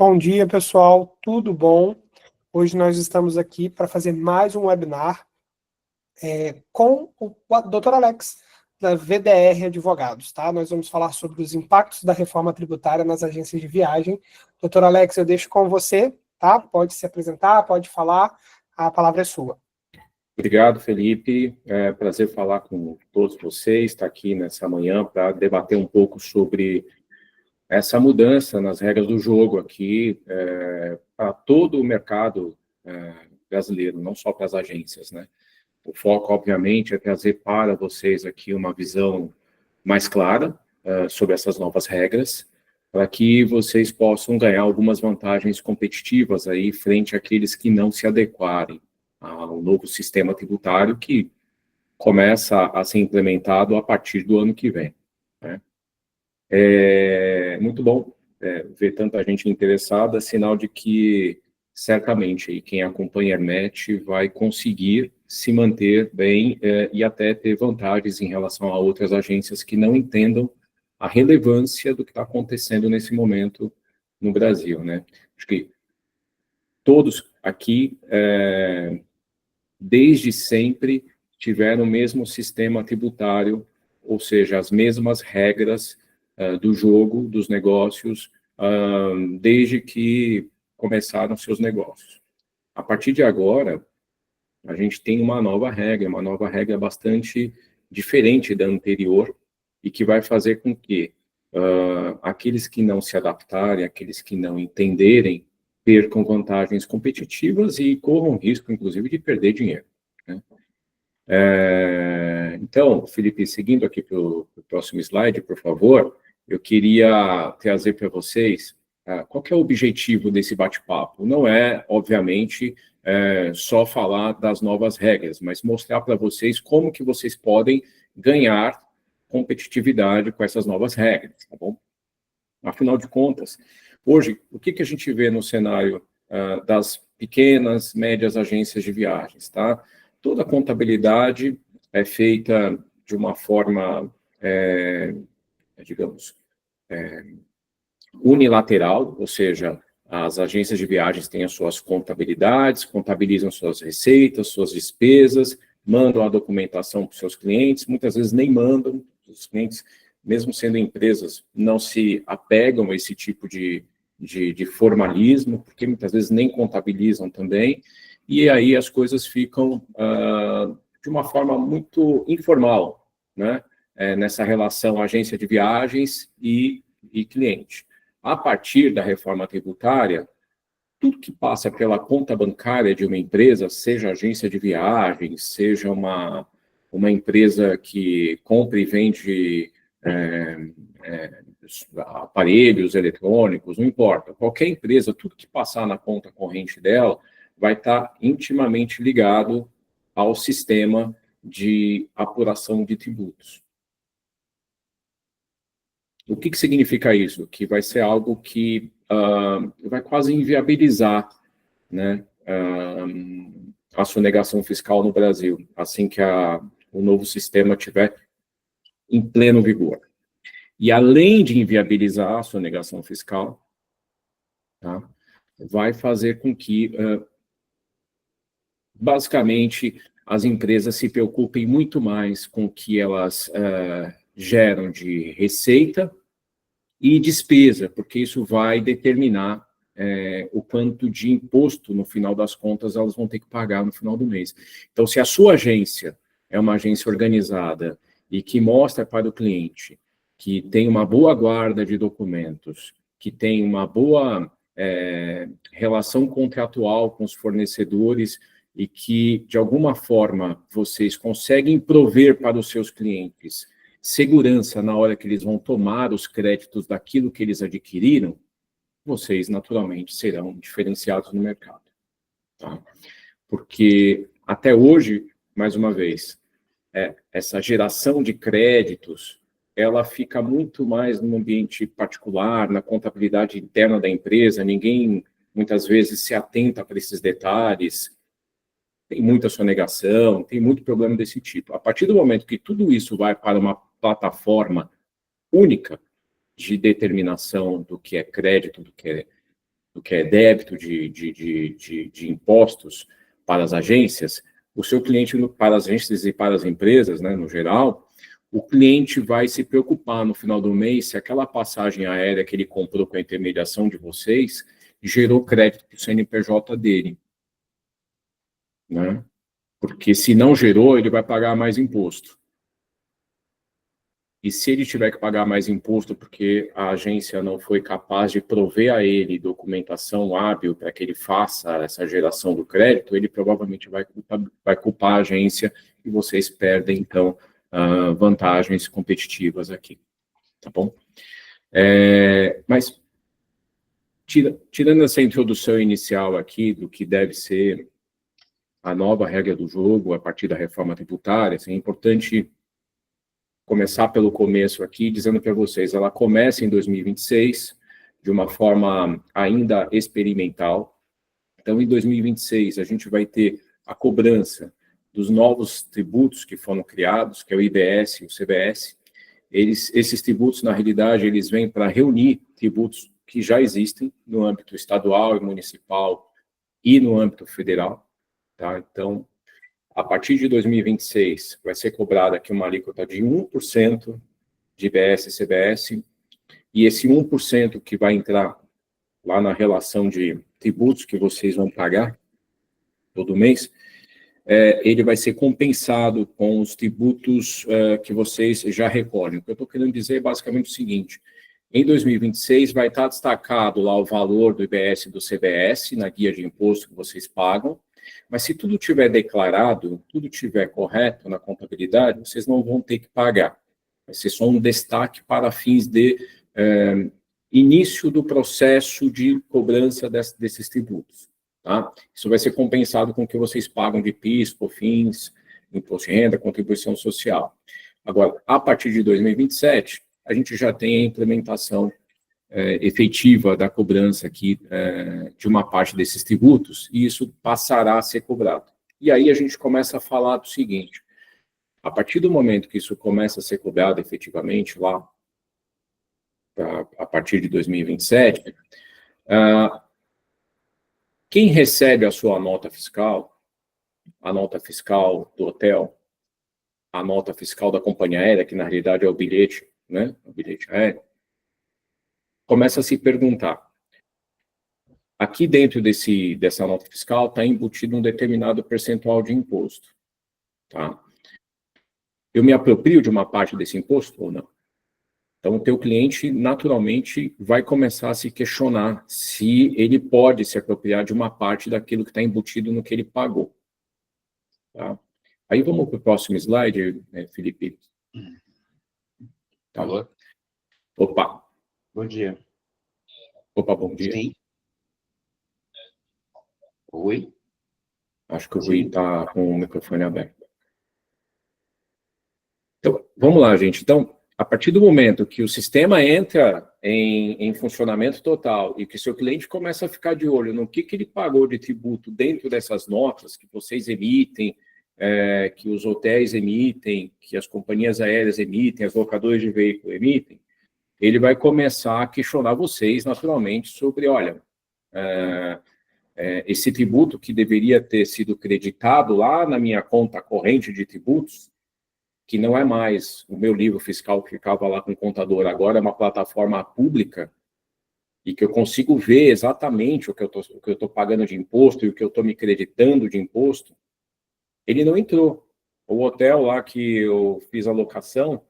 Bom dia, pessoal, tudo bom? Hoje nós estamos aqui para fazer mais um webinar com o Dr. Alex, da VDR Advogados, tá? Nós vamos falar sobre os impactos da reforma tributária nas agências de viagem. Dr. Alex, eu deixo com você, tá? Pode se apresentar, pode falar, a palavra é sua. Obrigado, Felipe. É um prazer falar com todos vocês, estar aqui nessa manhã para debater um pouco sobre essa mudança nas regras do jogo aqui para todo o mercado brasileiro, não só para as agências, né? O foco, obviamente, é trazer para vocês aqui uma visão mais clara sobre essas novas regras, para que vocês possam ganhar algumas vantagens competitivas aí frente àqueles que não se adequarem ao novo sistema tributário que começa a ser implementado a partir do ano que vem, né? É muito bom ver tanta gente interessada, sinal de que, certamente, aí, quem acompanha a Hermet vai conseguir se manter bem e até ter vantagens em relação a outras agências que não entendam a relevância do que está acontecendo nesse momento no Brasil, né? Acho que todos aqui, desde sempre, tiveram o mesmo sistema tributário, ou seja, as mesmas regras do jogo, dos negócios, desde que começaram seus negócios. A partir de agora, a gente tem uma nova regra bastante diferente da anterior, e que vai fazer com que aqueles que não se adaptarem, aqueles que não entenderem, percam vantagens competitivas e corram risco, inclusive, de perder dinheiro, né? Então, Felipe, seguindo aqui para o próximo slide, por favor, eu queria trazer para vocês qual que é o objetivo desse bate-papo. Não é, obviamente, só falar das novas regras, mas mostrar para vocês como que vocês podem ganhar competitividade com essas novas regras, tá bom? Afinal de contas, hoje, o que a gente vê no cenário das pequenas, médias agências de viagens, tá? Toda a contabilidade é feita de uma forma, digamos, unilateral, ou seja, as agências de viagens têm as suas contabilidades, contabilizam suas receitas, suas despesas, mandam a documentação para os seus clientes, muitas vezes nem mandam, os clientes, mesmo sendo empresas, não se apegam a esse tipo de formalismo, porque muitas vezes nem contabilizam também, e aí as coisas ficam de uma forma muito informal, né? Nessa relação agência de viagens e cliente. A partir da reforma tributária, tudo que passa pela conta bancária de uma empresa, seja agência de viagens, seja uma empresa que compra e vende aparelhos eletrônicos, não importa. Qualquer empresa, tudo que passar na conta corrente dela vai estar intimamente ligado ao sistema de apuração de tributos. O que significa isso? Que vai ser algo que vai quase inviabilizar, né, a sonegação fiscal no Brasil, assim que o novo sistema estiver em pleno vigor. E além de inviabilizar a sonegação fiscal, tá, vai fazer com que, basicamente, as empresas se preocupem muito mais com o que elas geram de receita e despesa, porque isso vai determinar o quanto de imposto, no final das contas, elas vão ter que pagar no final do mês. Então, se a sua agência é uma agência organizada e que mostra para o cliente que tem uma boa guarda de documentos, que tem uma boa relação contratual com os fornecedores e que, de alguma forma, vocês conseguem prover para os seus clientes segurança na hora que eles vão tomar os créditos daquilo que eles adquiriram, vocês, naturalmente, serão diferenciados no mercado, tá? Porque, até hoje, mais uma vez, essa geração de créditos, ela fica muito mais no ambiente particular, na contabilidade interna da empresa, ninguém, muitas vezes, se atenta para esses detalhes, tem muita sonegação, tem muito problema desse tipo. A partir do momento que tudo isso vai para uma plataforma única de determinação do que é crédito, do que é do que é débito de impostos para as agências, o seu cliente, para as agências e para as empresas, né, no geral, o cliente vai se preocupar no final do mês se aquela passagem aérea que ele comprou com a intermediação de vocês gerou crédito para o CNPJ dele, né? Porque se não gerou, ele vai pagar mais imposto. E se ele tiver que pagar mais imposto porque a agência não foi capaz de prover a ele documentação hábil para que ele faça essa geração do crédito, ele provavelmente vai culpar a agência e vocês perdem, então, vantagens competitivas aqui. Tá bom? Mas, tirando essa introdução inicial aqui do que deve ser a nova regra do jogo a partir da reforma tributária, assim, é importante começar pelo começo aqui, dizendo para vocês, ela começa em 2026, de uma forma ainda experimental. Então, em 2026, a gente vai ter a cobrança dos novos tributos que foram criados, que é o IBS e o CBS. Esses tributos, na realidade, eles vêm para reunir tributos que já existem no âmbito estadual e municipal e no âmbito federal. Tá? Então, a partir de 2026, vai ser cobrada aqui uma alíquota de 1% de IBS e CBS, e esse 1% que vai entrar lá na relação de tributos que vocês vão pagar todo mês, ele vai ser compensado com os tributos que vocês já recolhem. O que eu estou querendo dizer é basicamente o seguinte: em 2026 vai estar destacado lá o valor do IBS e do CBS na guia de imposto que vocês pagam, mas se tudo tiver declarado, tudo tiver correto na contabilidade, vocês não vão ter que pagar. Vai ser só um destaque para fins de início do processo de cobrança desses tributos. Tá? Isso vai ser compensado com o que vocês pagam de PIS, COFINS, imposto de renda, contribuição social. Agora, a partir de 2027, a gente já tem a implementação efetiva da cobrança aqui de uma parte desses tributos, e isso passará a ser cobrado. E aí a gente começa a falar do seguinte: a partir do momento que isso começa a ser cobrado efetivamente lá, a partir de 2027, quem recebe a sua nota fiscal, a nota fiscal do hotel, a nota fiscal da companhia aérea, que na realidade é o bilhete, né, o bilhete aéreo, começa a se perguntar: aqui dentro dessa nota fiscal está embutido um determinado percentual de imposto. Tá? Eu me aproprio de uma parte desse imposto ou não? Então, o teu cliente, naturalmente, vai começar a se questionar se ele pode se apropriar de uma parte daquilo que está embutido no que ele pagou. Tá? Aí vamos para o próximo slide, Felipe. Tá. Alô? Opa. Bom dia. Opa, bom dia. Sim. Oi? Acho que o Rui está com o microfone aberto. Então, vamos lá, gente. Então, a partir do momento que o sistema entra em funcionamento total e que seu cliente começa a ficar de olho no que ele pagou de tributo dentro dessas notas que vocês emitem, que os hotéis emitem, que as companhias aéreas emitem, as locadoras de veículo emitem, ele vai começar a questionar vocês, naturalmente, sobre, olha, esse tributo que deveria ter sido creditado lá na minha conta corrente de tributos, que não é mais o meu livro fiscal que ficava lá com o contador, agora é uma plataforma pública, e que eu consigo ver exatamente o que eu estou pagando de imposto e o que eu estou me creditando de imposto, ele não entrou. O hotel lá que eu fiz a locação,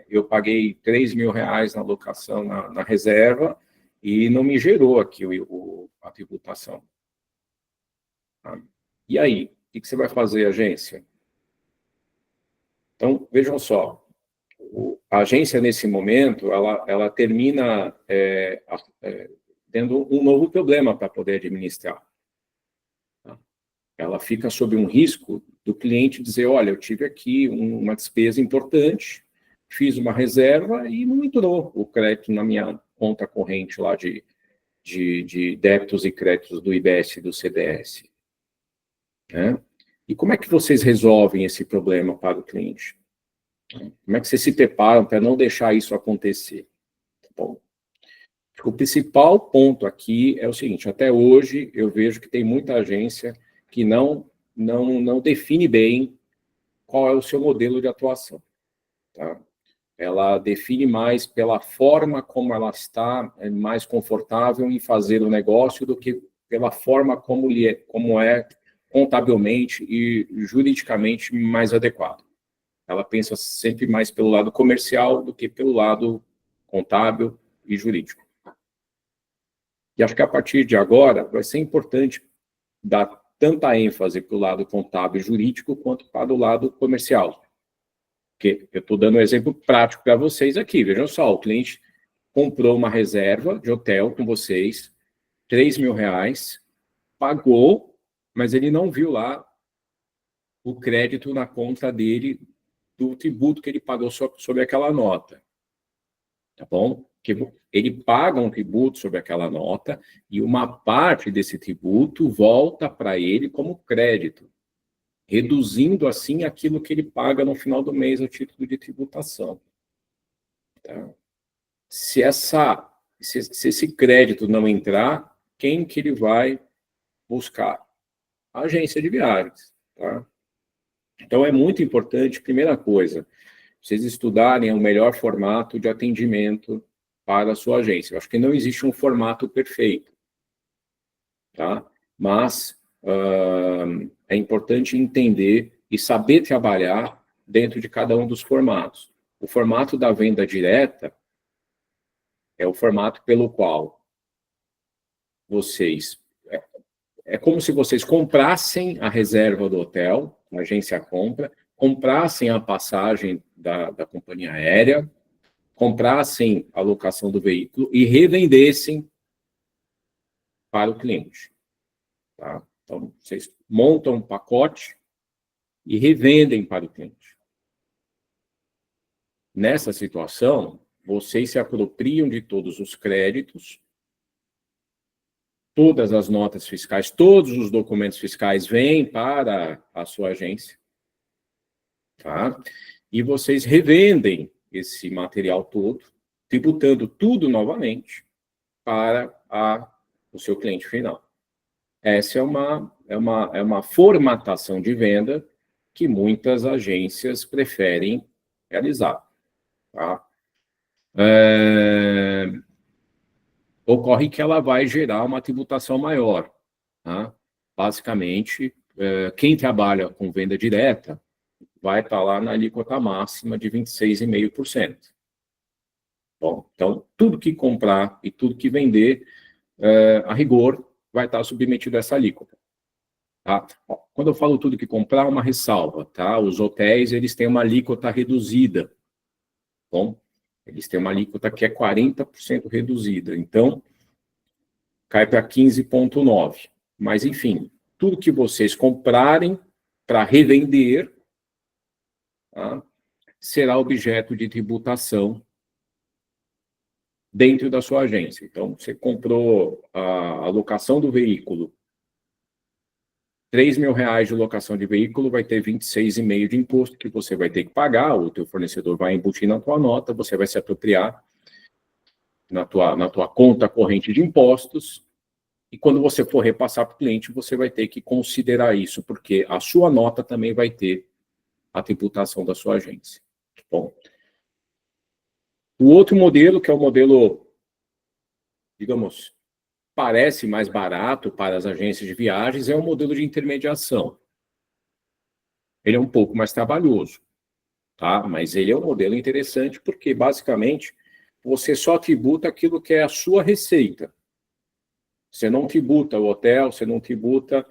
eu paguei R$3.000 na locação, na reserva, e não me gerou aqui a tributação. E aí? O que você vai fazer, agência? Então, vejam só, a agência, nesse momento, ela termina tendo um novo problema para poder administrar. Ela fica sob um risco do cliente dizer, olha, eu tive aqui uma despesa importante, fiz uma reserva e não entrou o crédito na minha conta corrente lá de débitos e créditos do IBS e do CBS. Né? E como é que vocês resolvem esse problema para o cliente? Como é que vocês se preparam para não deixar isso acontecer? Bom, O principal ponto aqui é o seguinte: até hoje eu vejo que tem muita agência que não define bem qual é o seu modelo de atuação, tá? Ela define mais pela forma como ela está mais confortável em fazer o negócio do que pela forma como é contabilmente e juridicamente mais adequado. Ela pensa sempre mais pelo lado comercial do que pelo lado contábil e jurídico. E acho que a partir de agora vai ser importante dar tanta ênfase para o lado contábil e jurídico quanto para o lado comercial. Porque eu estou dando um exemplo prático para vocês aqui. Vejam só, o cliente comprou uma reserva de hotel com vocês, R$3.000, pagou, mas ele não viu lá o crédito na conta dele do tributo que ele pagou sobre aquela nota. Tá bom? Que ele paga um tributo sobre aquela nota e uma parte desse tributo volta para ele como crédito, reduzindo assim aquilo que ele paga no final do mês a título de tributação. Tá? Se esse crédito não entrar, quem que ele vai buscar? A agência de viagens. Tá? Então é muito importante, primeira coisa, vocês estudarem o melhor formato de atendimento para a sua agência. Eu acho que não existe um formato perfeito, tá? Mas é importante entender e saber trabalhar dentro de cada um dos formatos. O formato da venda direta é o formato pelo qual vocês... É como se vocês comprassem a reserva do hotel, a agência compra, comprassem a passagem da companhia aérea, comprassem a locação do veículo e revendessem para o cliente. Tá? Então, vocês montam um pacote e revendem para o cliente. Nessa situação, vocês se apropriam de todos os créditos, todas as notas fiscais, todos os documentos fiscais vêm para a sua agência, tá? E vocês revendem esse material todo, tributando tudo novamente para o seu cliente final. Essa é uma formatação de venda que muitas agências preferem realizar. Tá? Ocorre que ela vai gerar uma tributação maior. Tá? Basicamente, quem trabalha com venda direta vai estar lá na alíquota máxima de 26,5%. Bom, então, tudo que comprar e tudo que vender, a rigor, vai estar submetido a essa alíquota. Tá? Quando eu falo tudo que comprar, uma ressalva. Tá? Os hotéis eles têm uma alíquota reduzida. Bom, eles têm uma alíquota que é 40% reduzida. Então, cai para 15,9%. Mas, enfim, tudo que vocês comprarem para revender, tá, será objeto de tributação dentro da sua agência. Então, você comprou a locação do veículo, R$3.000 de locação de veículo, vai ter 26,5% de imposto que você vai ter que pagar, o teu fornecedor vai embutir na tua nota, você vai se apropriar na tua conta corrente de impostos, e quando você for repassar para o cliente, você vai ter que considerar isso, porque a sua nota também vai ter a tributação da sua agência. Bom, o outro modelo, que é o modelo, digamos, parece mais barato para as agências de viagens, é o modelo de intermediação. Ele é um pouco mais trabalhoso, tá? Mas ele é um modelo interessante porque, basicamente, você só tributa aquilo que é a sua receita. Você não tributa o hotel, você não tributa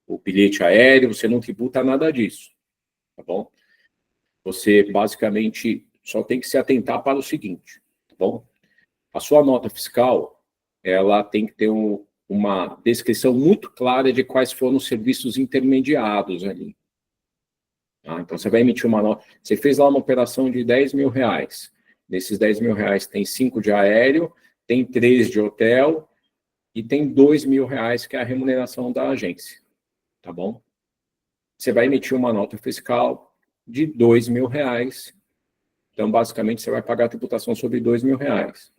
o bilhete aéreo, você não tributa nada disso, tá bom? Você, basicamente, só tem que se atentar para o seguinte, tá bom? A sua nota fiscal, ela tem que ter uma descrição muito clara de quais foram os serviços intermediados ali. Tá? Então, você vai emitir uma nota. Você fez lá uma operação de R$10.000. Nesses R$10.000 tem 5 de aéreo, tem 3 de hotel e tem R$2.000, que é a remuneração da agência. Tá bom? Você vai emitir uma nota fiscal de R$2.000 Então, basicamente, você vai pagar a tributação sobre R$ 2.000.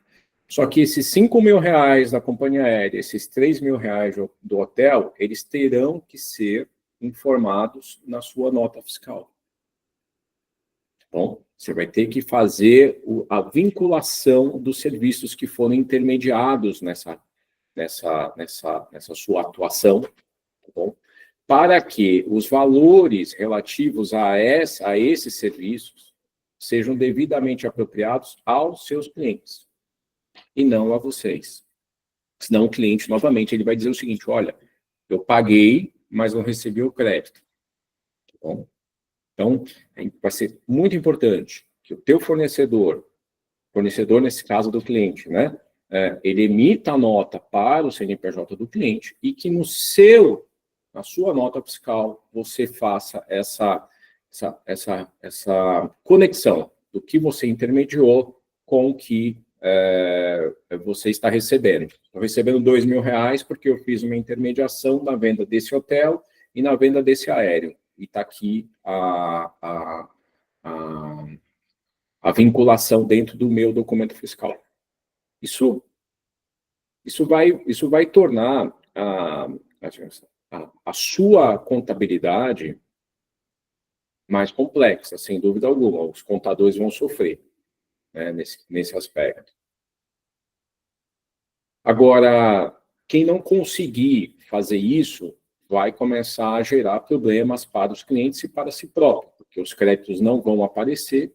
Só que esses R$ 5.000 da companhia aérea, esses R$ 3.000 do hotel, eles terão que ser informados na sua nota fiscal. Bom, você vai ter que fazer a vinculação dos serviços que foram intermediados nessa sua atuação, tá bom? Para que os valores relativos a esses serviços sejam devidamente apropriados aos seus clientes e não a vocês. Senão o cliente, novamente, ele vai dizer o seguinte: olha, eu paguei, mas não recebi o crédito. Tá bom? Então, vai ser muito importante que o teu fornecedor nesse caso do cliente, né, ele emita a nota para o CNPJ do cliente e que na sua nota fiscal, você faça essa conexão do que você intermediou com o que você está recebendo. Estou recebendo R$ 2.000 porque eu fiz uma intermediação na venda desse hotel e na venda desse aéreo. E está aqui a vinculação dentro do meu documento fiscal. Isso vai tornar a sua contabilidade mais complexa, sem dúvida alguma. Os contadores vão sofrer, né, nesse aspecto. Agora, quem não conseguir fazer isso vai começar a gerar problemas para os clientes e para si próprio, porque os créditos não vão aparecer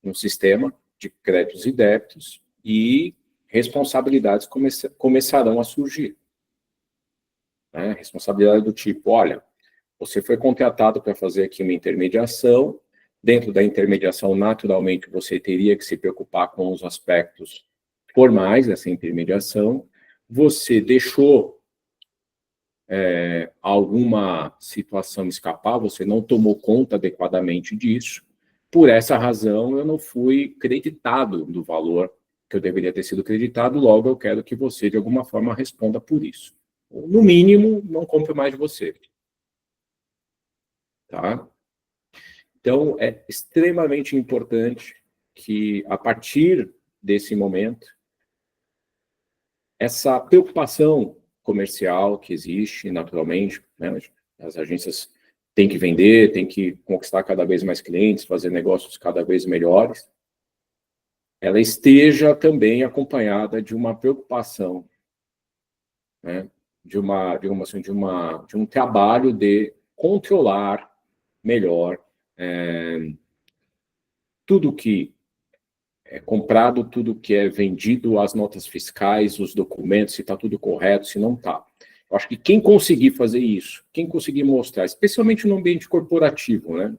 no sistema de créditos e débitos e responsabilidades começarão a surgir. Né? Responsabilidade do tipo: olha, você foi contratado para fazer aqui uma intermediação, dentro da intermediação, naturalmente, você teria que se preocupar com os aspectos formais dessa intermediação, você deixou alguma situação escapar, você não tomou conta adequadamente disso, por essa razão eu não fui creditado do valor que eu deveria ter sido creditado, logo eu quero que você, de alguma forma, responda por isso. No mínimo, não compre mais de você. Tá? Então, é extremamente importante que, a partir desse momento, essa preocupação comercial que existe, naturalmente, né, as agências têm que vender, têm que conquistar cada vez mais clientes, fazer negócios cada vez melhores, ela esteja também acompanhada de uma preocupação, né, de um trabalho de controlar melhor tudo que é comprado, tudo que é vendido, as notas fiscais, os documentos, se está tudo correto, se não está. Eu acho que quem conseguir fazer isso, quem conseguir mostrar, especialmente no ambiente corporativo, né?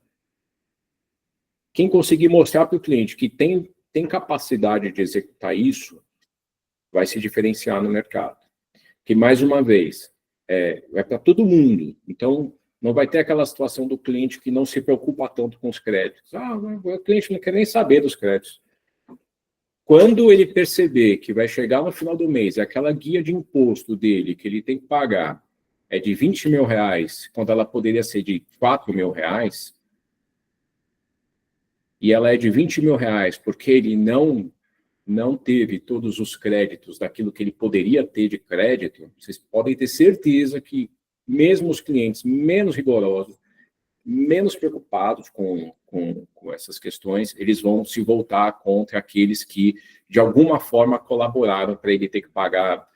Quem conseguir mostrar para o cliente que tem capacidade de executar isso, vai se diferenciar no mercado. Que, mais uma vez, é para todo mundo. Então, não vai ter aquela situação do cliente que não se preocupa tanto com os créditos. O cliente não quer nem saber dos créditos. Quando ele perceber que vai chegar no final do mês, aquela guia de imposto dele, que ele tem que pagar, é de R$ 20.000, quando ela poderia ser de R$ 4.000, e ela é de R$ 20.000 porque ele não teve todos os créditos daquilo que ele poderia ter de crédito, vocês podem ter certeza que mesmo os clientes menos rigorosos, menos preocupados com essas questões, eles vão se voltar contra aqueles que, de alguma forma, colaboraram para ele ter que pagar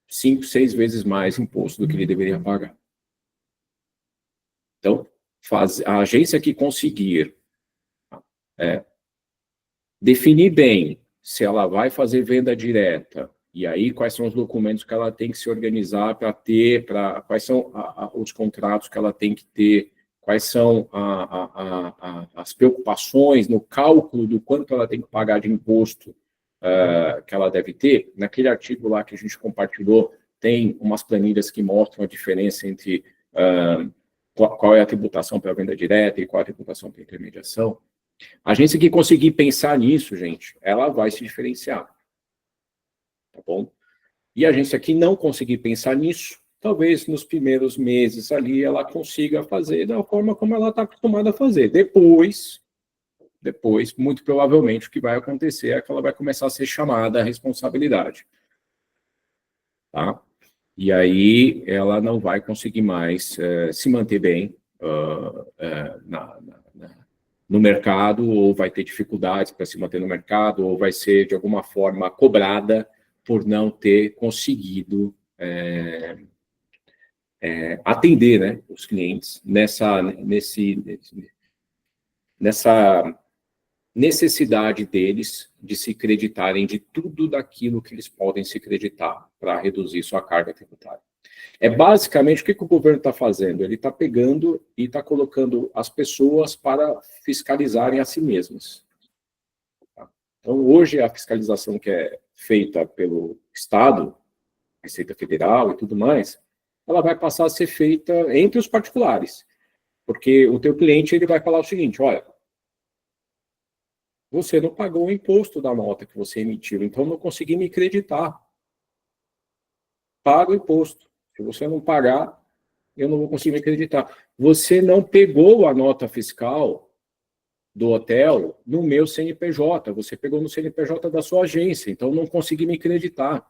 5, 6 vezes mais imposto do que ele deveria pagar. Então, a agência que conseguir definir bem se ela vai fazer venda direta, e aí quais são os documentos que ela tem que se organizar para ter, quais são os contratos que ela tem que ter, quais são as preocupações no cálculo do quanto ela tem que pagar de imposto que ela deve ter. Naquele artigo lá que a gente compartilhou, tem umas planilhas que mostram a diferença entre qual é a tributação para a venda direta e qual é a tributação para a intermediação. A agência que conseguir pensar nisso, gente, ela vai se diferenciar. Tá bom? E a agência que não conseguir pensar nisso, talvez nos primeiros meses ali ela consiga fazer da forma como ela está acostumada a fazer. Depois, depois, muito provavelmente, o que vai acontecer é que ela vai começar a ser chamada à responsabilidade. Tá? E aí ela não vai conseguir mais se manter bem no mercado, ou vai ter dificuldades para se manter no mercado, ou vai ser, de alguma forma, cobrada por não ter conseguido atender, né, os clientes nessa necessidade deles de se creditarem de tudo daquilo que eles podem se creditar para reduzir sua carga tributária. É basicamente o que o governo está fazendo. Ele está pegando e está colocando as pessoas para fiscalizarem a si mesmas. Então, hoje, a fiscalização que é feita pelo Estado, Receita Federal e tudo mais, ela vai passar a ser feita entre os particulares. Porque o teu cliente ele vai falar o seguinte: olha, você não pagou o imposto da nota que você emitiu, então não consegui me creditar. Paga o imposto. Se você não pagar, eu não vou conseguir me creditar. Você não pegou a nota fiscal do hotel no meu CNPJ, você pegou no CNPJ da sua agência, então não consegui me creditar.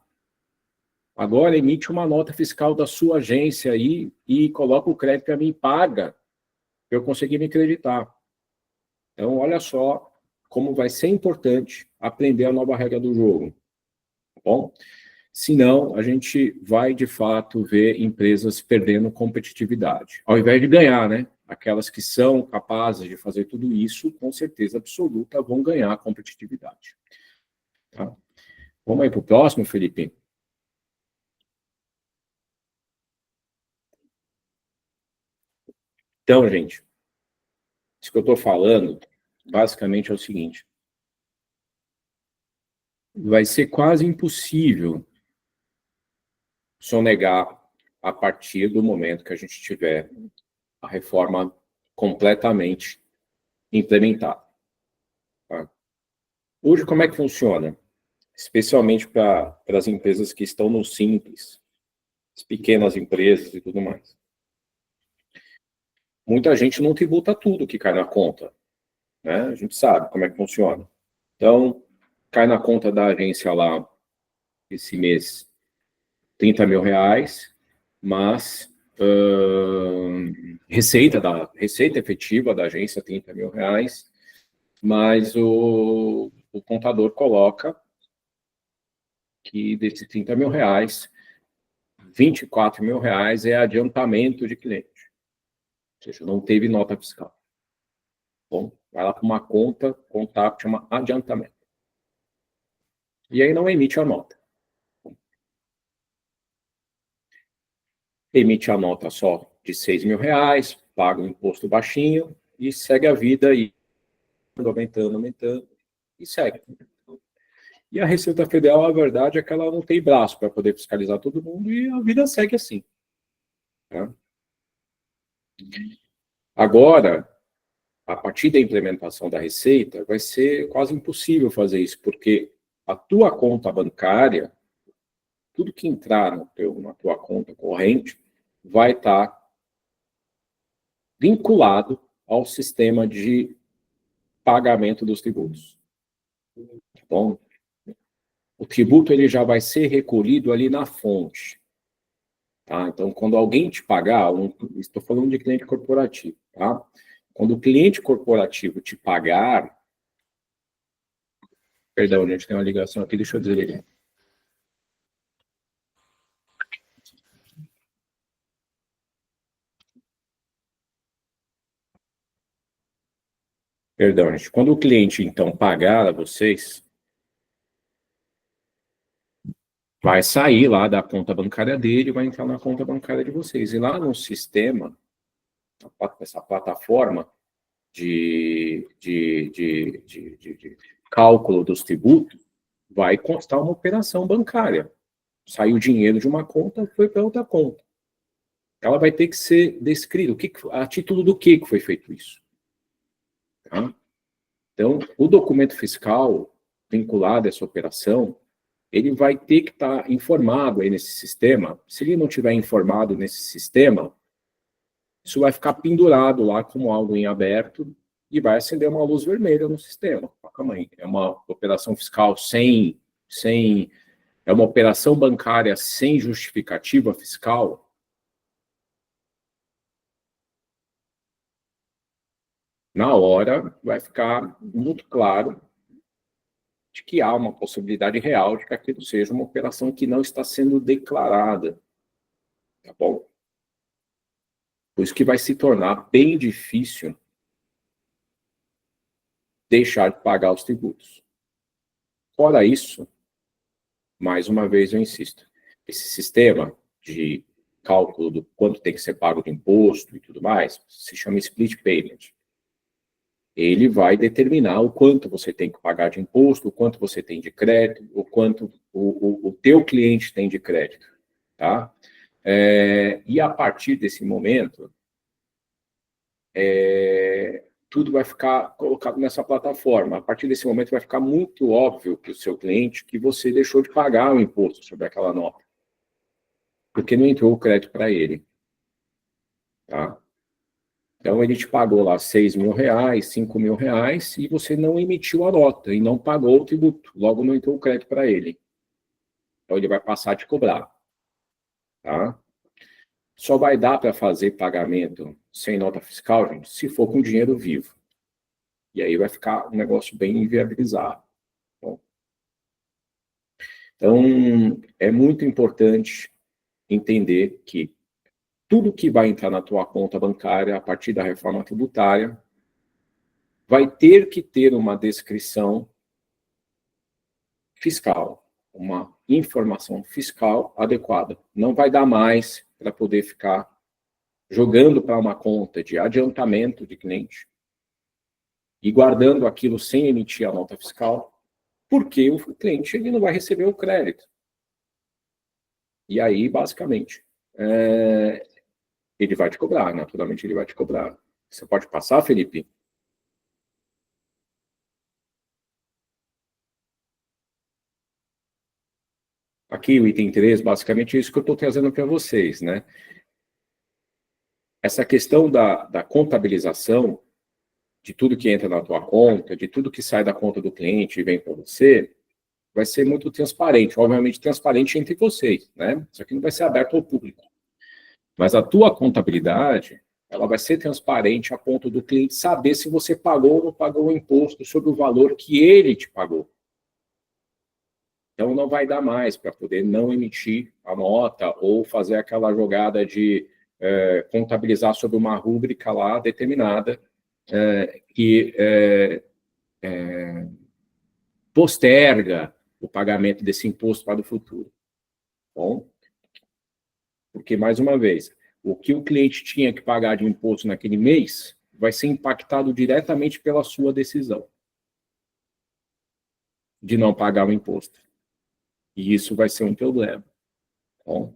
Agora emite uma nota fiscal da sua agência aí e coloca o crédito para mim, paga, para eu conseguir me creditar. Então, olha só como vai ser importante aprender a nova regra do jogo. Tá bom? Senão, a gente vai, de fato, ver empresas perdendo competitividade. Ao invés de ganhar, né? Aquelas que são capazes de fazer tudo isso, com certeza absoluta, vão ganhar competitividade. Tá? Vamos aí para o próximo, Felipe. Então, gente, isso que eu estou falando, basicamente é o seguinte. Vai ser quase impossível sonegar a partir do momento que a gente tiver a reforma completamente implementada. Tá? Hoje, como é que funciona? Especialmente para as empresas que estão no simples, as pequenas empresas e tudo mais. Muita gente não tributa tudo que cai na conta, né? A gente sabe como é que funciona. Então, cai na conta da agência lá, esse mês, R$30 mil, mas receita efetiva da agência, R$30 mil, mas o contador coloca que desses R$30 mil, R$24 mil é adiantamento de cliente. Ou seja, não teve nota fiscal. Bom, vai lá para uma conta contábil que chama adiantamento. E aí não emite a nota. Emite a nota só de R$6 mil, paga o imposto baixinho e segue a vida aí, aumentando, e segue. E a Receita Federal, a verdade é que ela não tem braço para poder fiscalizar todo mundo e a vida segue assim. Tá? Agora, a partir da implementação da Receita, vai ser quase impossível fazer isso, porque a tua conta bancária, tudo que entrar na tua conta corrente, vai estar vinculado ao sistema de pagamento dos tributos. Tá bom? O tributo ele já vai ser recolhido ali na fonte. Tá? Então, quando alguém te pagar, estou falando de cliente corporativo, tá? Quando o cliente corporativo te pagar... Perdão, gente, tem uma ligação aqui, deixa eu desligar. Perdão, gente. Quando o cliente, então, pagar a vocês, vai sair lá da conta bancária dele, vai entrar na conta bancária de vocês. E lá no sistema, essa plataforma de cálculo dos tributos, vai constar uma operação bancária. Saiu dinheiro de uma conta, foi para outra conta. Ela vai ter que ser descrita. A título do que foi feito isso? Tá? Então, o documento fiscal vinculado a essa operação, ele vai ter que estar informado aí nesse sistema. Se ele não tiver informado nesse sistema, isso vai ficar pendurado lá como algo em aberto, e vai acender uma luz vermelha no sistema. Calma aí, é uma operação fiscal é uma operação bancária sem justificativa fiscal? Na hora vai ficar muito claro de que há uma possibilidade real de que aquilo seja uma operação que não está sendo declarada. Tá bom? Por isso que vai se tornar bem difícil deixar de pagar os tributos. Fora isso, mais uma vez eu insisto, esse sistema de cálculo do quanto tem que ser pago de imposto e tudo mais, se chama split payment. Ele vai determinar o quanto você tem que pagar de imposto, o quanto você tem de crédito, o quanto o teu cliente tem de crédito, tá? E a partir desse momento, tudo vai ficar colocado nessa plataforma. A partir desse momento vai ficar muito óbvio para o seu cliente que você deixou de pagar o imposto sobre aquela nota, porque não entrou o crédito para ele, tá? Então, ele te pagou lá R$6.000, R$5.000, e você não emitiu a nota, e não pagou o tributo, logo não entrou o crédito para ele. Então, ele vai passar a te cobrar, tá? Só vai dar para fazer pagamento sem nota fiscal, gente, se for com dinheiro vivo. E aí vai ficar um negócio bem inviabilizado. Bom, então, é muito importante entender que tudo que vai entrar na tua conta bancária a partir da reforma tributária vai ter que ter uma descrição fiscal, uma informação fiscal adequada. Não vai dar mais para poder ficar jogando para uma conta de adiantamento de cliente e guardando aquilo sem emitir a nota fiscal, porque o cliente ele não vai receber o crédito. E aí, basicamente, ele vai te cobrar, naturalmente ele vai te cobrar. Você pode passar, Felipe? Aqui, o item 3, basicamente é isso que eu estou trazendo para vocês, né? Essa questão da contabilização de tudo que entra na tua conta, de tudo que sai da conta do cliente e vem para você, vai ser muito transparente, obviamente transparente entre vocês, né? Isso aqui não vai ser aberto ao público. Mas a tua contabilidade, ela vai ser transparente a ponto do cliente saber se você pagou ou não pagou o imposto sobre o valor que ele te pagou. Então, não vai dar mais para poder não emitir a nota ou fazer aquela jogada de contabilizar sobre uma rúbrica lá determinada que posterga o pagamento desse imposto para o futuro. Bom, porque, mais uma vez, o que o cliente tinha que pagar de imposto naquele mês vai ser impactado diretamente pela sua decisão de não pagar o imposto. E isso vai ser um problema. Bom,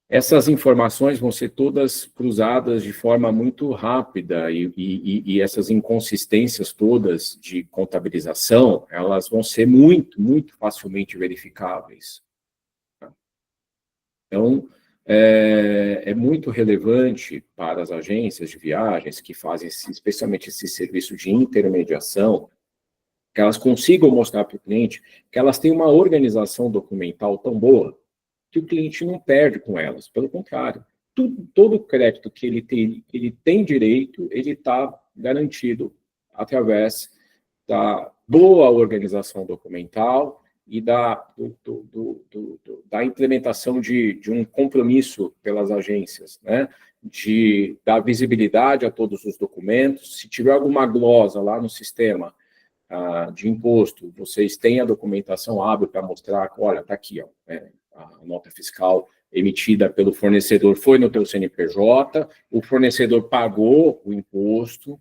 essas informações vão ser todas cruzadas de forma muito rápida e essas inconsistências todas de contabilização, elas vão ser muito, muito facilmente verificáveis. Então, é muito relevante para as agências de viagens que fazem, especialmente esse serviço de intermediação, que elas consigam mostrar para o cliente que elas têm uma organização documental tão boa que o cliente não perde com elas. Pelo contrário, todo o crédito que ele tem direito, ele está garantido através da boa organização documental e da implementação de um compromisso pelas agências, né? De dar visibilidade a todos os documentos. Se tiver alguma glosa lá no sistema de imposto, vocês têm a documentação hábil para mostrar, olha, está aqui, ó, a nota fiscal emitida pelo fornecedor foi no teu CNPJ, o fornecedor pagou o imposto,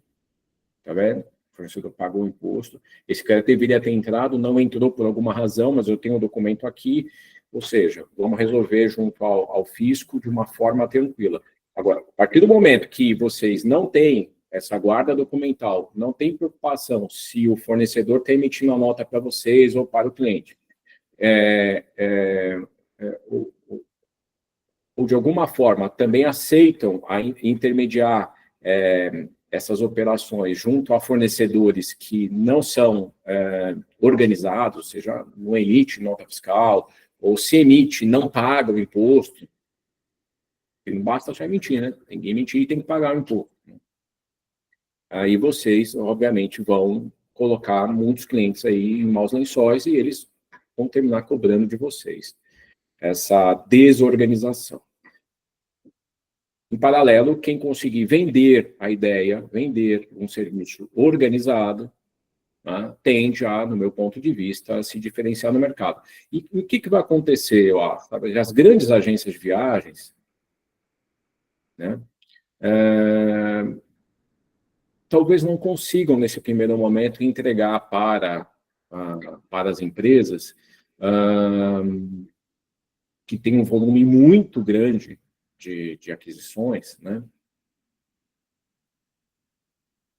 tá vendo? O fornecedor pagou o imposto, esse cara deveria ter entrado, não entrou por alguma razão, mas eu tenho o documento aqui, ou seja, vamos resolver junto ao fisco de uma forma tranquila. Agora, a partir do momento que vocês não têm essa guarda documental, não tem preocupação se o fornecedor está emitindo a nota para vocês ou para o cliente, ou de alguma forma também aceitam intermediar essas operações junto a fornecedores que não são organizados, seja não emite nota fiscal, ou se emite, não paga o imposto. Não basta só emitir, né? Tem que emitir e tem que pagar o imposto. Aí vocês, obviamente, vão colocar muitos clientes aí em maus lençóis e eles vão terminar cobrando de vocês essa desorganização. Em paralelo, quem conseguir vender a ideia, vender um serviço organizado, né, tende a, no meu ponto de vista, a se diferenciar no mercado. E o que vai acontecer, eu acho? As grandes agências de viagens, né, talvez não consigam, nesse primeiro momento, entregar para as empresas que têm um volume muito grande de aquisições, né?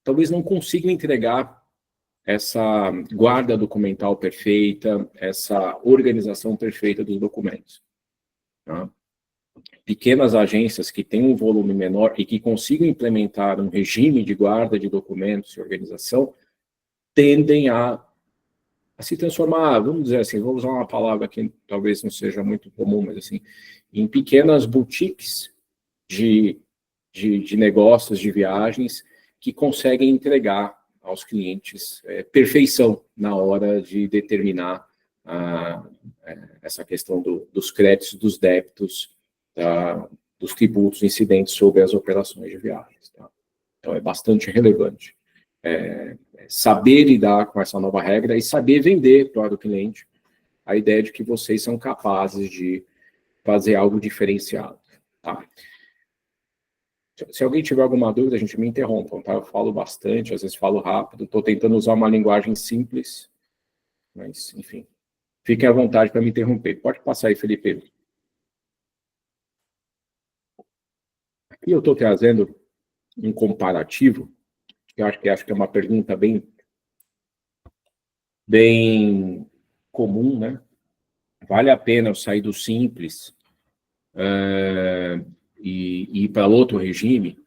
Talvez não consigam entregar essa guarda documental perfeita, essa organização perfeita dos documentos. Tá? Pequenas agências que têm um volume menor e que consigam implementar um regime de guarda de documentos e organização tendem a se transformar, vamos dizer assim, vou usar uma palavra que talvez não seja muito comum, mas assim, em pequenas boutiques de negócios, de viagens, que conseguem entregar aos clientes perfeição na hora de determinar essa questão dos créditos, dos débitos, dos tributos incidentes sobre as operações de viagens. Tá? Então, é bastante relevante. Saber lidar com essa nova regra e saber vender para o cliente a ideia de que vocês são capazes de fazer algo diferenciado. Tá? Se alguém tiver alguma dúvida, a gente me interrompa, tá? Eu falo bastante, às vezes falo rápido, estou tentando usar uma linguagem simples, mas, enfim, fiquem à vontade para me interromper. Pode passar aí, Felipe. Aqui eu estou trazendo um comparativo, que eu acho que é uma pergunta bem comum, né? Vale a pena eu sair do simples e ir para outro regime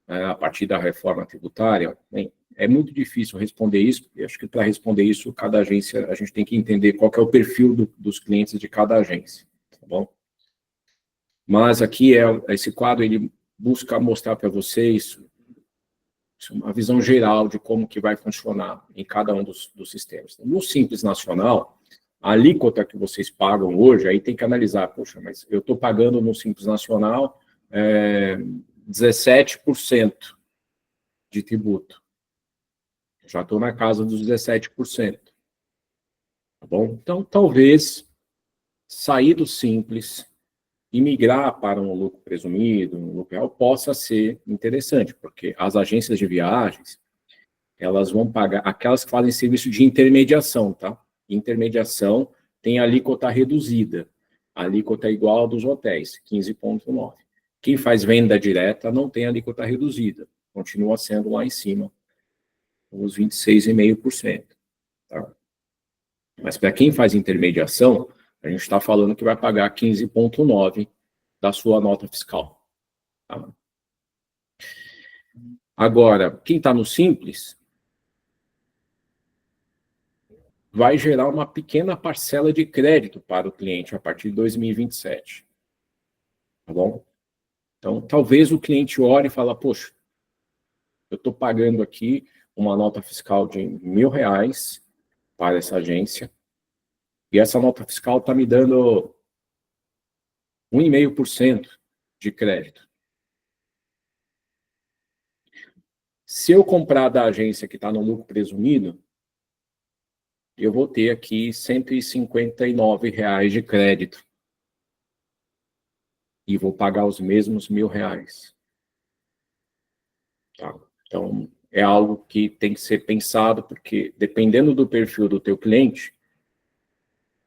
a partir da reforma tributária? Bem, é muito difícil responder isso, e acho que para responder isso, cada agência, a gente tem que entender qual que é o perfil dos clientes de cada agência, tá bom? Mas aqui, esse quadro, ele busca mostrar para vocês uma visão geral de como que vai funcionar em cada um dos sistemas. No Simples Nacional, a alíquota que vocês pagam hoje, aí tem que analisar, poxa, mas eu estou pagando no Simples Nacional 17% de tributo. Já estou na casa dos 17%. Tá bom? Então, talvez sair do Simples e migrar para um lucro presumido, um lucro real, possa ser interessante, porque as agências de viagens, elas vão pagar, aquelas que fazem serviço de intermediação, tá? Intermediação tem alíquota reduzida. A alíquota é igual a dos hotéis, 15,9%. Quem faz venda direta não tem alíquota reduzida, continua sendo lá em cima, os 26,5%. Tá? Mas para quem faz intermediação, a gente está falando que vai pagar 15,9% da sua nota fiscal. Tá? Agora, quem está no Simples vai gerar uma pequena parcela de crédito para o cliente a partir de 2027. Tá bom? Então, talvez o cliente olhe e fale, poxa, eu estou pagando aqui uma nota fiscal de R$1.000 para essa agência, e essa nota fiscal está me dando 1,5% de crédito. Se eu comprar da agência que está no lucro presumido, eu vou ter aqui R$159 de crédito. E vou pagar os mesmos R$1.000. Tá? Então, é algo que tem que ser pensado, porque dependendo do perfil do teu cliente,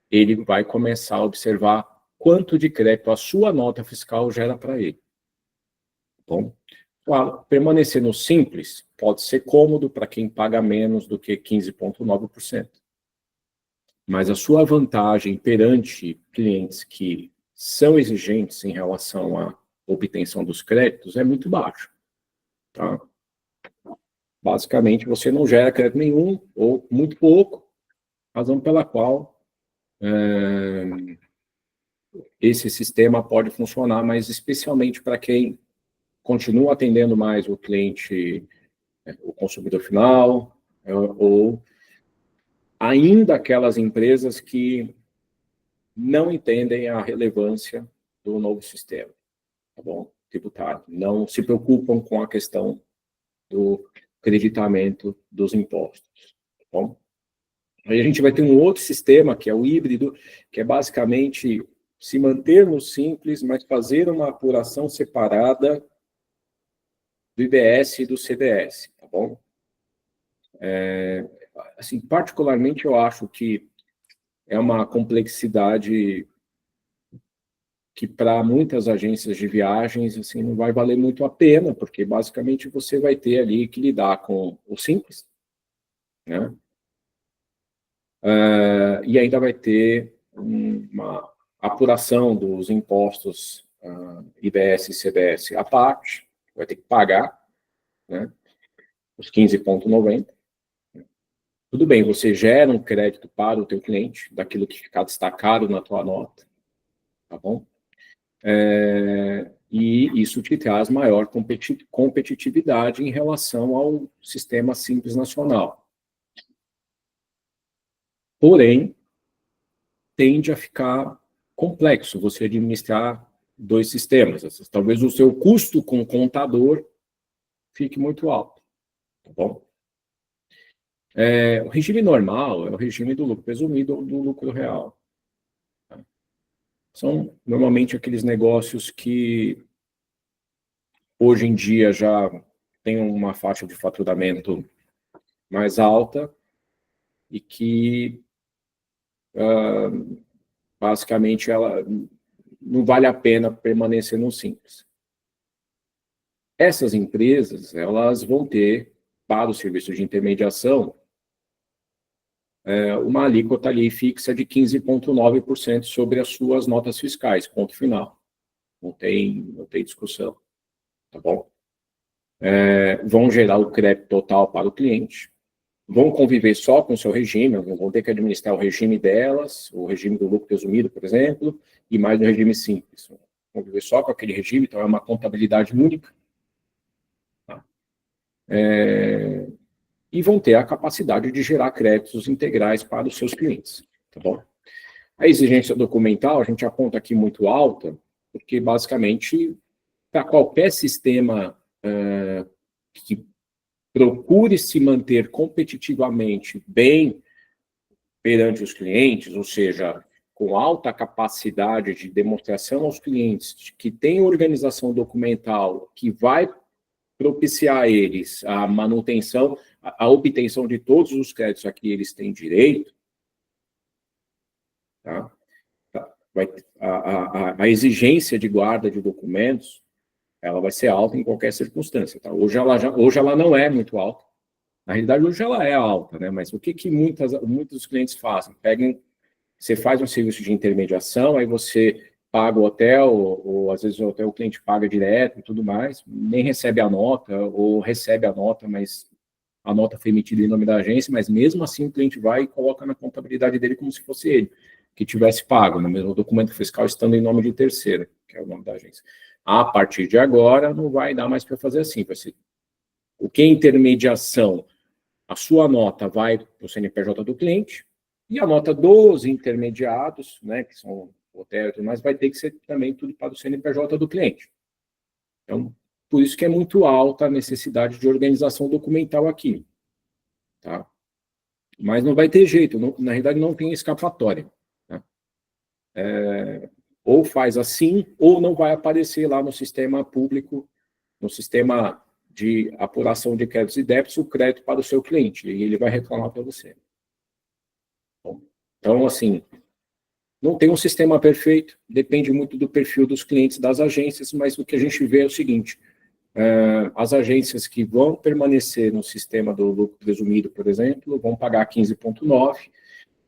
ele vai começar a observar quanto de crédito a sua nota fiscal gera para ele. Bom, claro, permanecer no simples pode ser cômodo para quem paga menos do que 15,9%. Mas a sua vantagem perante clientes que são exigentes em relação à obtenção dos créditos é muito baixa. Tá? basicamente você não gera crédito nenhum, ou muito pouco, razão pela qual esse sistema pode funcionar, mas especialmente para quem continua atendendo mais o cliente, o consumidor final, ou ainda aquelas empresas que não entendem a relevância do novo sistema, tá bom? Tributário. Não se preocupam com a questão do creditamento dos impostos, tá bom? Aí a gente vai ter um outro sistema, que é o híbrido, que é basicamente se manter no simples, mas fazer uma apuração separada do IBS e do CDS, tá bom? Assim, particularmente eu acho que é uma complexidade que para muitas agências de viagens assim não vai valer muito a pena, porque basicamente você vai ter ali que lidar com o simples, né? E ainda vai ter uma apuração dos impostos IBS e CBS à parte, vai ter que pagar, né? Os 15,90. Tudo bem, você gera um crédito para o teu cliente, daquilo que ficar destacado na tua nota, tá bom? E isso te traz maior competitividade em relação ao sistema simples nacional. Porém, tende a ficar complexo você administrar dois sistemas. Talvez o seu custo com o contador fique muito alto, tá bom? O regime normal é o regime do lucro presumido ou do lucro real. Tá? São normalmente aqueles negócios que hoje em dia já tem uma faixa de faturamento mais alta e que basicamente ela não vale a pena permanecer no simples. Essas empresas, elas vão ter, para o serviço de intermediação, uma alíquota ali fixa de 15,9% sobre as suas notas fiscais, ponto final. Não tem discussão, tá bom? Vão gerar o crédito total para o cliente, vão conviver só com o seu regime, vão ter que administrar o regime delas, o regime do lucro presumido, por exemplo, e mais o regime simples. Vão conviver só com aquele regime, então é uma contabilidade única. Tá? E vão ter a capacidade de gerar créditos integrais para os seus clientes, tá bom? A exigência documental, a gente aponta aqui muito alta, porque basicamente, para qualquer sistema que procure se manter competitivamente bem perante os clientes, ou seja, com alta capacidade de demonstração aos clientes, que tem organização documental que vai propiciar a eles a manutenção, a obtenção de todos os créditos a que eles têm direito, tá? A exigência de guarda de documentos, ela vai ser alta em qualquer circunstância, tá? Hoje ela não é muito alta. Na realidade, hoje ela é alta, né? Mas o que muitos clientes fazem? Você faz um serviço de intermediação, aí você paga o hotel, ou às vezes o cliente paga direto e tudo mais, nem recebe a nota, ou recebe a nota, mas a nota foi emitida em nome da agência, mas mesmo assim o cliente vai e coloca na contabilidade dele como se fosse ele que tivesse pago, no mesmo documento fiscal estando em nome de terceiro, que é o nome da agência. A partir de agora, não vai dar mais para fazer assim, vai ser o que é intermediação, a sua nota vai para o CNPJ do cliente, e a nota dos intermediados, né, que são hotel e tudo mais, vai ter que ser também tudo para o CNPJ do cliente. Então, por isso que é muito alta a necessidade de organização documental aqui. Tá? Mas não vai ter jeito, na realidade não tem escapatória. Tá? Ou faz assim, ou não vai aparecer lá no sistema público, no sistema de apuração de créditos e débitos, o crédito para o seu cliente, e ele vai reclamar para você. Bom, então, assim, não tem um sistema perfeito, depende muito do perfil dos clientes das agências, mas o que a gente vê é o seguinte, as agências que vão permanecer no sistema do lucro presumido, por exemplo, vão pagar 15,9%,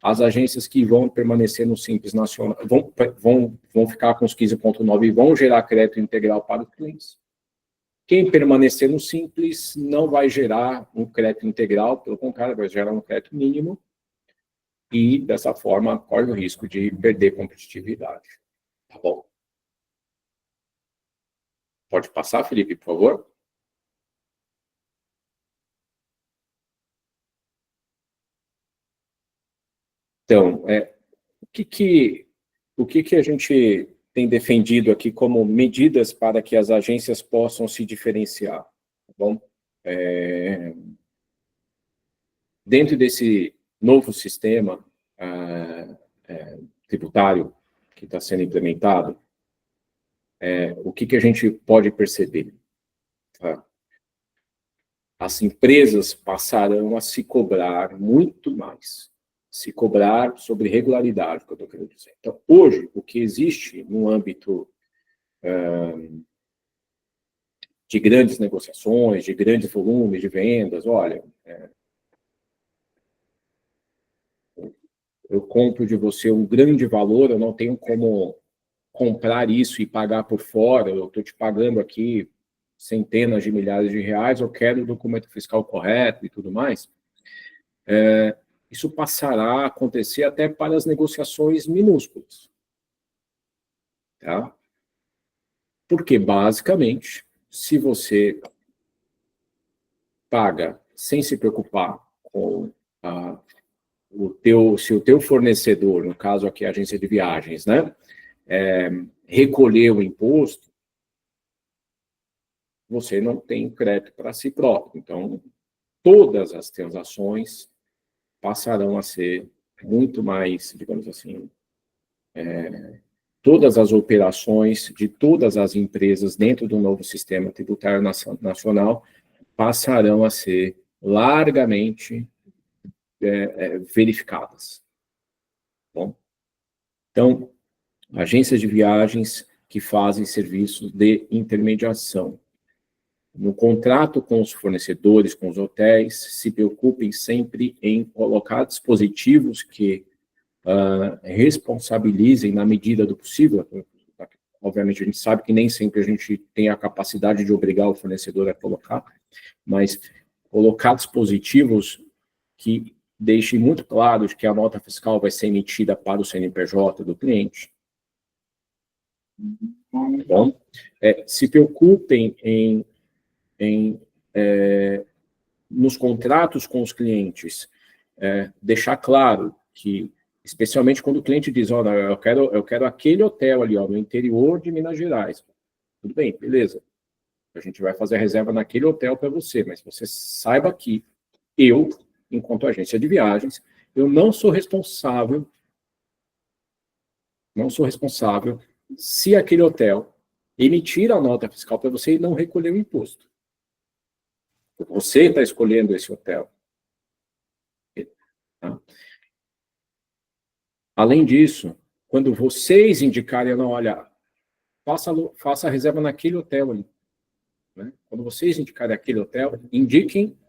as agências que vão permanecer no Simples Nacional vão ficar com os 15,9% e vão gerar crédito integral para os clientes. Quem permanecer no simples não vai gerar um crédito integral, pelo contrário, vai gerar um crédito mínimo, e, dessa forma, corre o risco de perder competitividade. Tá bom? Pode passar, Felipe, por favor? Então, o que a gente tem defendido aqui como medidas para que as agências possam se diferenciar? Tá bom? Dentro desse novo sistema tributário que está sendo implementado, o que a gente pode perceber? Tá? As empresas passarão a se cobrar muito mais, se cobrar sobre regularidade, que eu estou querendo dizer. Então, hoje, o que existe no âmbito de grandes negociações, de grandes volumes de vendas, olha, eu compro de você um grande valor, eu não tenho como comprar isso e pagar por fora, eu estou te pagando aqui centenas de milhares de reais, eu quero o documento fiscal correto e tudo mais, isso passará a acontecer até para as negociações minúsculas. Tá? Porque, basicamente, se você paga sem se preocupar com se o teu fornecedor, no caso aqui a agência de viagens, né, recolher o imposto, você não tem crédito para si próprio. Então, todas as transações passarão a ser muito mais, digamos assim, todas as operações de todas as empresas dentro do novo sistema tributário nacional passarão a ser largamente verificadas. Bom? Então, agências de viagens que fazem serviços de intermediação. No contrato com os fornecedores, com os hotéis, se preocupem sempre em colocar dispositivos que responsabilizem na medida do possível. Obviamente, a gente sabe que nem sempre a gente tem a capacidade de obrigar o fornecedor a colocar, mas colocar dispositivos que deixem muito claro que a nota fiscal vai ser emitida para o CNPJ do cliente. Bom, se preocupem nos contratos com os clientes, deixar claro que, especialmente quando o cliente diz, olha, eu quero aquele hotel ali, ó, no interior de Minas Gerais. Tudo bem, beleza. A gente vai fazer a reserva naquele hotel para você, mas você saiba que eu, enquanto agência de viagens, eu não sou responsável se aquele hotel emitir a nota fiscal para você e não recolher o imposto. Você está escolhendo esse hotel. Tá? Além disso, quando vocês indicarem, não, olha, faça a reserva naquele hotel ali. Né? Quando vocês indicarem aquele hotel, indiquem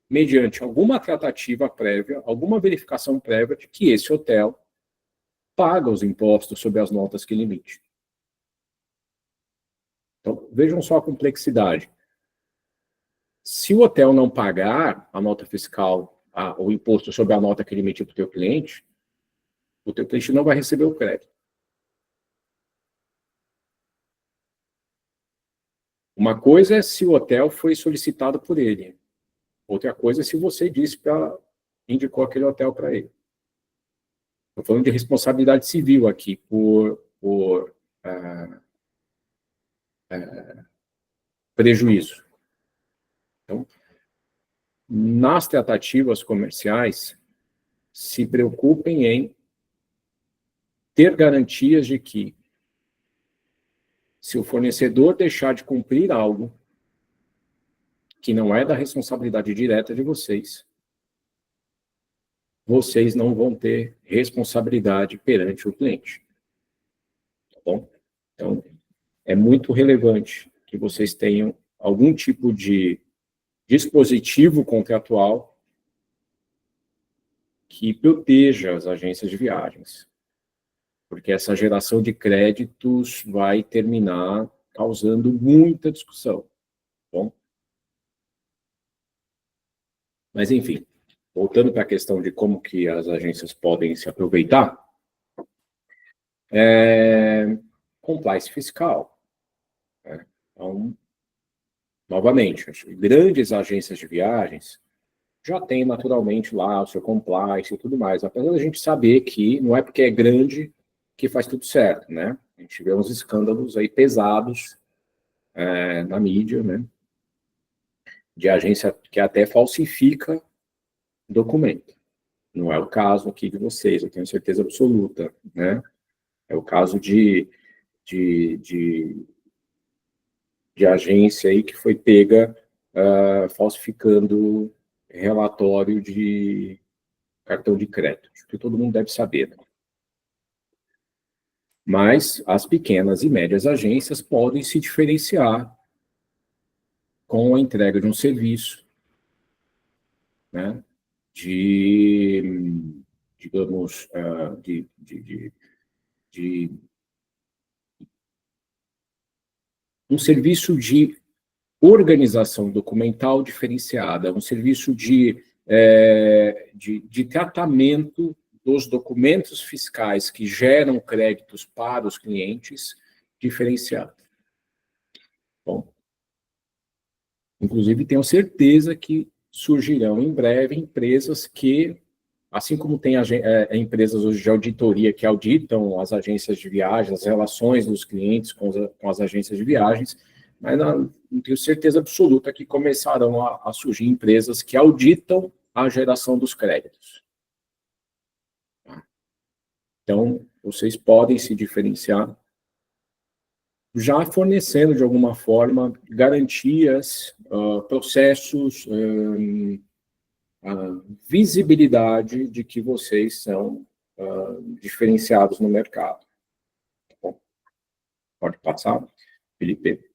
mediante alguma tratativa prévia, alguma verificação prévia de que esse hotel paga os impostos sobre as notas que ele emite. Então, vejam só a complexidade. Se o hotel não pagar a nota fiscal, o imposto sobre a nota que ele emitiu para o teu cliente não vai receber o crédito. Uma coisa é se o hotel foi solicitado por ele. Outra coisa é se você disse indicou aquele hotel para ele. Estou falando de responsabilidade civil aqui, por prejuízo. Então, nas tratativas comerciais, se preocupem em ter garantias de que, se o fornecedor deixar de cumprir algo que não é da responsabilidade direta de vocês não vão ter responsabilidade perante o cliente. Tá bom? Então, é muito relevante que vocês tenham algum tipo de dispositivo contratual que proteja as agências de viagens. Porque essa geração de créditos vai terminar causando muita discussão. Bom, mas, enfim, voltando para a questão de como que as agências podem se aproveitar, compliance fiscal. Né? Então, novamente, grandes agências de viagens já têm naturalmente lá o seu compliance e tudo mais, apesar da gente saber que não é porque é grande que faz tudo certo, né? A gente vê uns escândalos aí pesados na mídia, né? De agência que até falsifica documento. Não é o caso aqui de vocês, eu tenho certeza absoluta, né? É o caso de agência aí que foi pega falsificando relatório de cartão de crédito, que todo mundo deve saber, né? Mas as pequenas e médias agências podem se diferenciar com a entrega de um serviço, né? Digamos, de um serviço de organização documental diferenciada, um serviço de tratamento dos documentos fiscais que geram créditos para os clientes diferenciado. Bom, inclusive tenho certeza que surgirão em breve empresas que, assim como tem empresas hoje de auditoria que auditam as agências de viagens, as relações dos clientes com as agências de viagens, mas não tenho certeza absoluta que começarão a surgir empresas que auditam a geração dos créditos. Então, vocês podem se diferenciar já fornecendo, de alguma forma, garantias, processos, visibilidade de que vocês são diferenciados no mercado. Bom, pode passar, Felipe.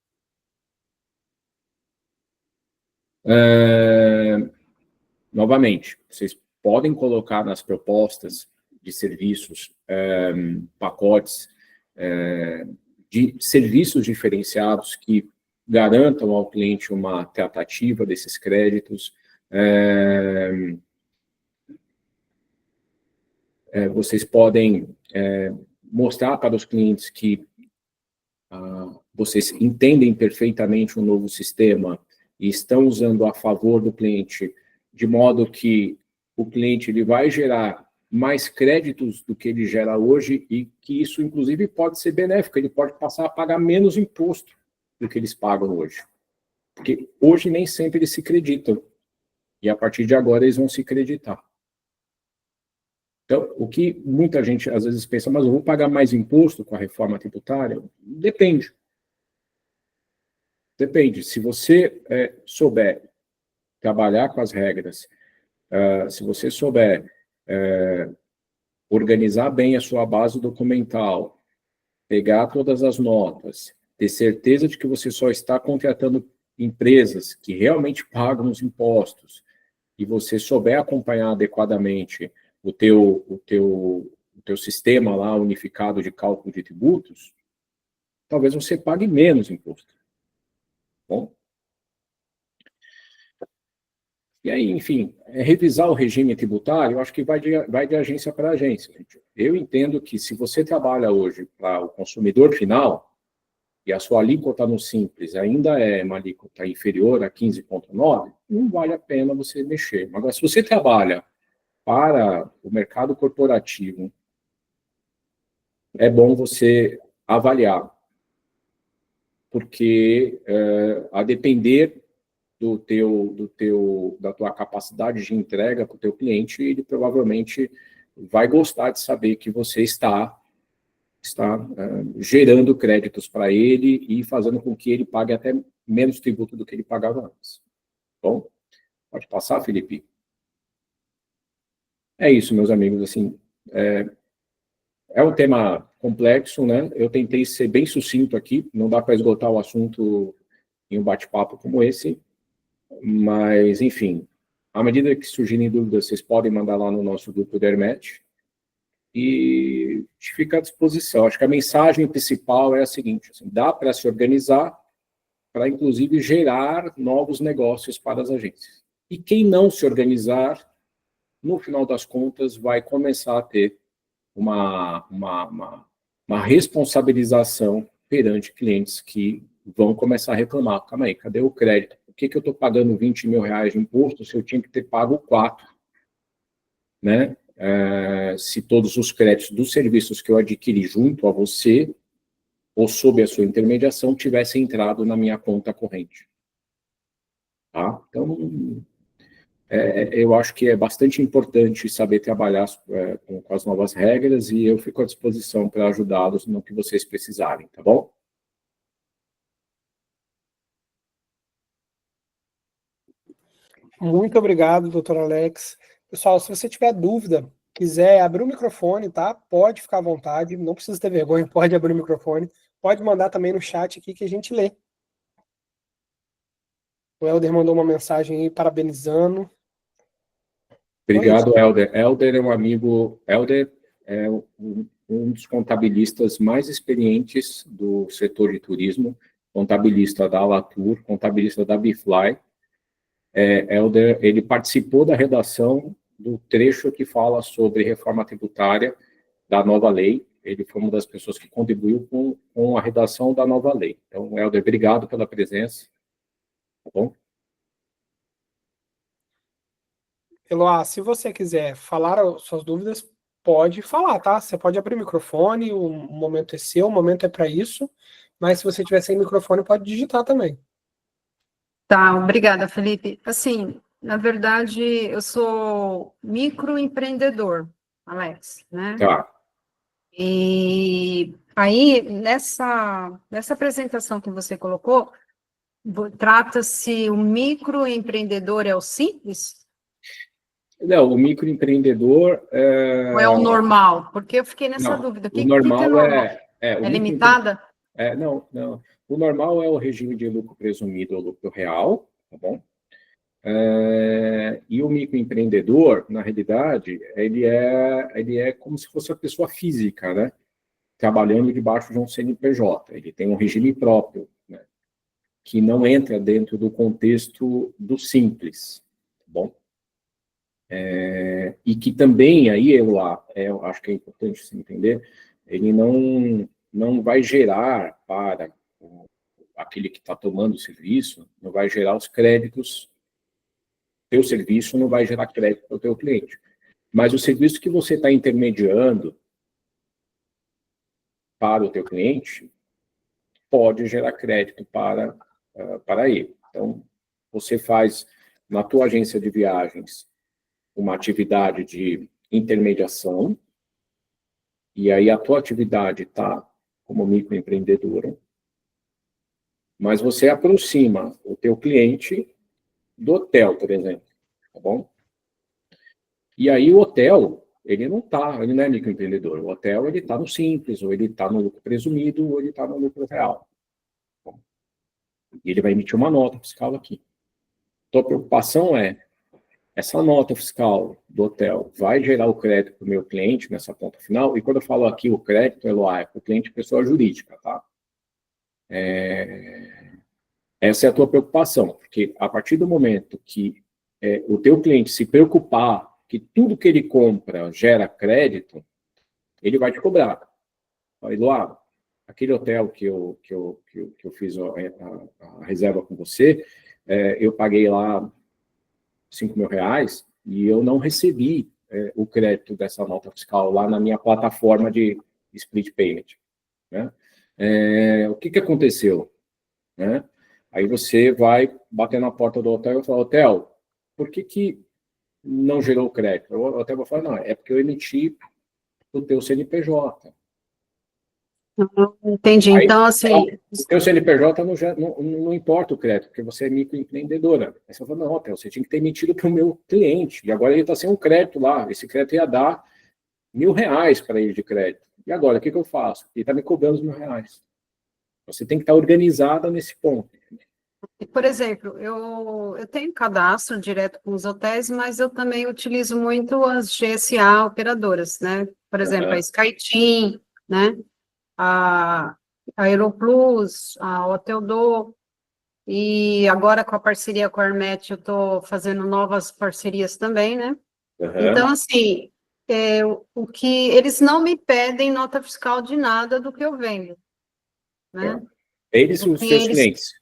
Novamente, vocês podem colocar nas propostas de serviços pacotes de serviços diferenciados que garantam ao cliente uma tratativa desses créditos. Vocês podem mostrar para os clientes que vocês entendem perfeitamente o novo sistema e estão usando a favor do cliente, de modo que o cliente ele vai gerar mais créditos do que ele gera hoje e que isso, inclusive, pode ser benéfico, ele pode passar a pagar menos imposto do que eles pagam hoje. Porque hoje nem sempre eles se creditam. E a partir de agora eles vão se creditar. Então, o que muita gente às vezes pensa, mas eu vou pagar mais imposto com a reforma tributária? Depende. Depende. Se você souber trabalhar com as regras, se você souber organizar bem a sua base documental, pegar todas as notas, ter certeza de que você só está contratando empresas que realmente pagam os impostos, e você souber acompanhar adequadamente o teu sistema lá unificado de cálculo de tributos, talvez você pague menos imposto. Bom? E aí, enfim, revisar o regime tributário, eu acho que vai de agência para agência. Gente. Eu entendo que se você trabalha hoje para o consumidor final, e a sua alíquota no Simples ainda é uma alíquota inferior a 15,9, não vale a pena você mexer. Agora, se você trabalha para o mercado corporativo, é bom você avaliar, porque a depender da tua capacidade de entrega para o teu cliente, ele provavelmente vai gostar de saber que você está gerando créditos para ele e fazendo com que ele pague até menos tributo do que ele pagava antes. Bom, pode passar, Felipe? É isso, meus amigos, assim, é um tema complexo, né? Eu tentei ser bem sucinto aqui, não dá para esgotar o assunto em um bate-papo como esse, mas, enfim, à medida que surgirem dúvidas, vocês podem mandar lá no nosso grupo da Hermet, e te fica à disposição. Acho que a mensagem principal é a seguinte, assim, dá para se organizar para, inclusive, gerar novos negócios para as agências. E quem não se organizar, no final das contas, vai começar a ter uma responsabilização perante clientes que vão começar a reclamar. Calma aí, cadê o crédito? Por que eu estou pagando 20 mil reais de imposto se eu tinha que ter pago 4? Né? Se todos os créditos dos serviços que eu adquiri junto a você ou sob a sua intermediação tivessem entrado na minha conta corrente. Tá? Então, eu acho que é bastante importante saber trabalhar com as novas regras e eu fico à disposição para ajudá-los no que vocês precisarem, tá bom? Muito obrigado, doutor Alex. Pessoal, se você tiver dúvida, quiser abrir o microfone, tá? Pode ficar à vontade, não precisa ter vergonha, pode abrir o microfone. Pode mandar também no chat aqui que a gente lê. O Helder mandou uma mensagem aí parabenizando. Obrigado, Helder. Helder é um amigo... Helder é um dos contabilistas mais experientes do setor de turismo, contabilista da Latour, contabilista da Bifly. Helder, ele participou da redação do trecho que fala sobre reforma tributária da nova lei. Ele foi uma das pessoas que contribuiu com a redação da nova lei. Então, Helder, obrigado pela presença. Tá bom? Eloá, se você quiser falar suas dúvidas, pode falar, tá? Você pode abrir o microfone, o momento é seu, o momento é para isso. Mas se você tiver sem microfone, pode digitar também. Tá, obrigada, Felipe. Assim, na verdade, eu sou microempreendedor, Alex, né? Tá. E aí, nessa apresentação que você colocou, trata-se o microempreendedor é o simples? Não, o microempreendedor... Ou é o normal? Porque eu fiquei nessa dúvida. O normal é normal? é Limitada? Não. O normal é o regime de lucro presumido ou lucro real, tá bom? E o microempreendedor, na realidade, ele é como se fosse a pessoa física, né? Trabalhando debaixo de um CNPJ. Ele tem um regime próprio, né? Que não entra dentro do contexto do simples, tá bom? E que também, aí, eu acho que é importante você entender, ele não vai gerar para aquele que está tomando o serviço, não vai gerar os créditos, teu serviço não vai gerar crédito para o teu cliente. Mas o serviço que você está intermediando para o teu cliente pode gerar crédito para ele. Então, você faz na tua agência de viagens uma atividade de intermediação, e aí a tua atividade está como microempreendedora, mas você aproxima o teu cliente do hotel, por exemplo, tá bom? E aí o hotel, ele não é microempreendedor, o hotel ele está no simples, ou ele está no lucro presumido, ou ele está no lucro real. E ele vai emitir uma nota fiscal aqui. Então a preocupação é, essa nota fiscal do hotel vai gerar o crédito para o meu cliente nessa ponta final, e quando eu falo aqui o crédito, Eloá, é para o cliente pessoa jurídica, tá? Essa é a tua preocupação, porque a partir do momento que o teu cliente se preocupar que tudo que ele compra gera crédito, ele vai te cobrar. Eloá, aquele hotel que eu fiz a reserva com você, eu paguei lá 5 mil reais e eu não recebi o crédito dessa nota fiscal lá na minha plataforma de split payment. Né? O que aconteceu? Né? Aí você vai bater na porta do hotel e fala, hotel, por que não gerou crédito? O hotel vai falar, não, é porque eu emiti o teu CNPJ. Entendi. Aí, então, assim... O teu CNPJ não importa o crédito, porque você é microempreendedora. Aí você fala, não, hotel, você tinha que ter emitido para o meu cliente, e agora ele está sem um crédito lá, esse crédito ia dar R$1.000 para ele de crédito. E agora, o que eu faço? Ele está me cobrando os R$1.000. Você tem que estar organizada nesse ponto. Por exemplo, eu tenho cadastro direto com os hotéis, mas eu também utilizo muito as GSA operadoras, né? Por exemplo, a Aham, SkyTeam, né? A Aeroplus, a Hoteldo, e agora com a parceria com a Hermet, eu estou fazendo novas parcerias também, né? aham. Então, assim, o que eles não me pedem nota fiscal de nada do que eu vendo, Tá. né? Eles, O os que seus eles clientes.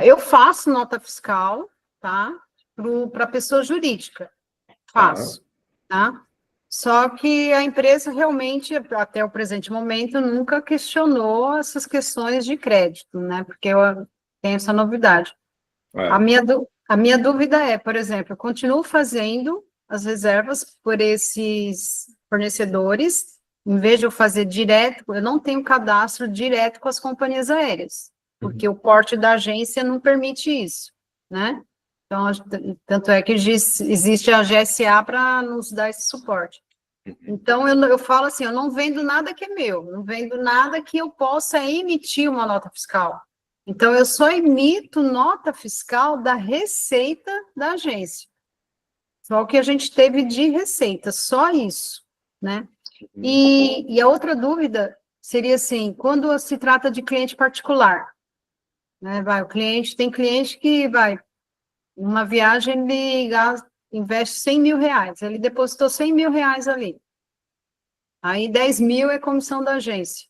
eu faço nota fiscal, tá? Para pessoa jurídica, Tá. faço, tá? Só que a empresa realmente, até o presente momento, nunca questionou essas questões de crédito, né? Porque eu tenho essa novidade. É. A minha dúvida é, por exemplo, eu continuo fazendo as reservas por esses fornecedores, em vez de eu fazer direto, eu não tenho cadastro direto com as companhias aéreas, porque Uhum. o porte da agência não permite isso, né? Então, tanto é que existe a GSA para nos dar esse suporte. Uhum. Então, eu falo assim, eu não vendo nada que é meu, não vendo nada que eu possa emitir uma nota fiscal. Então, eu só emito nota fiscal da receita da agência. Só o que a gente teve de receita, só isso, né? Uhum. E a outra dúvida seria assim, quando se trata de cliente particular, né? Tem cliente que numa viagem ele investe 100 mil reais, ele depositou 100 mil reais ali. Aí 10 mil é comissão da agência,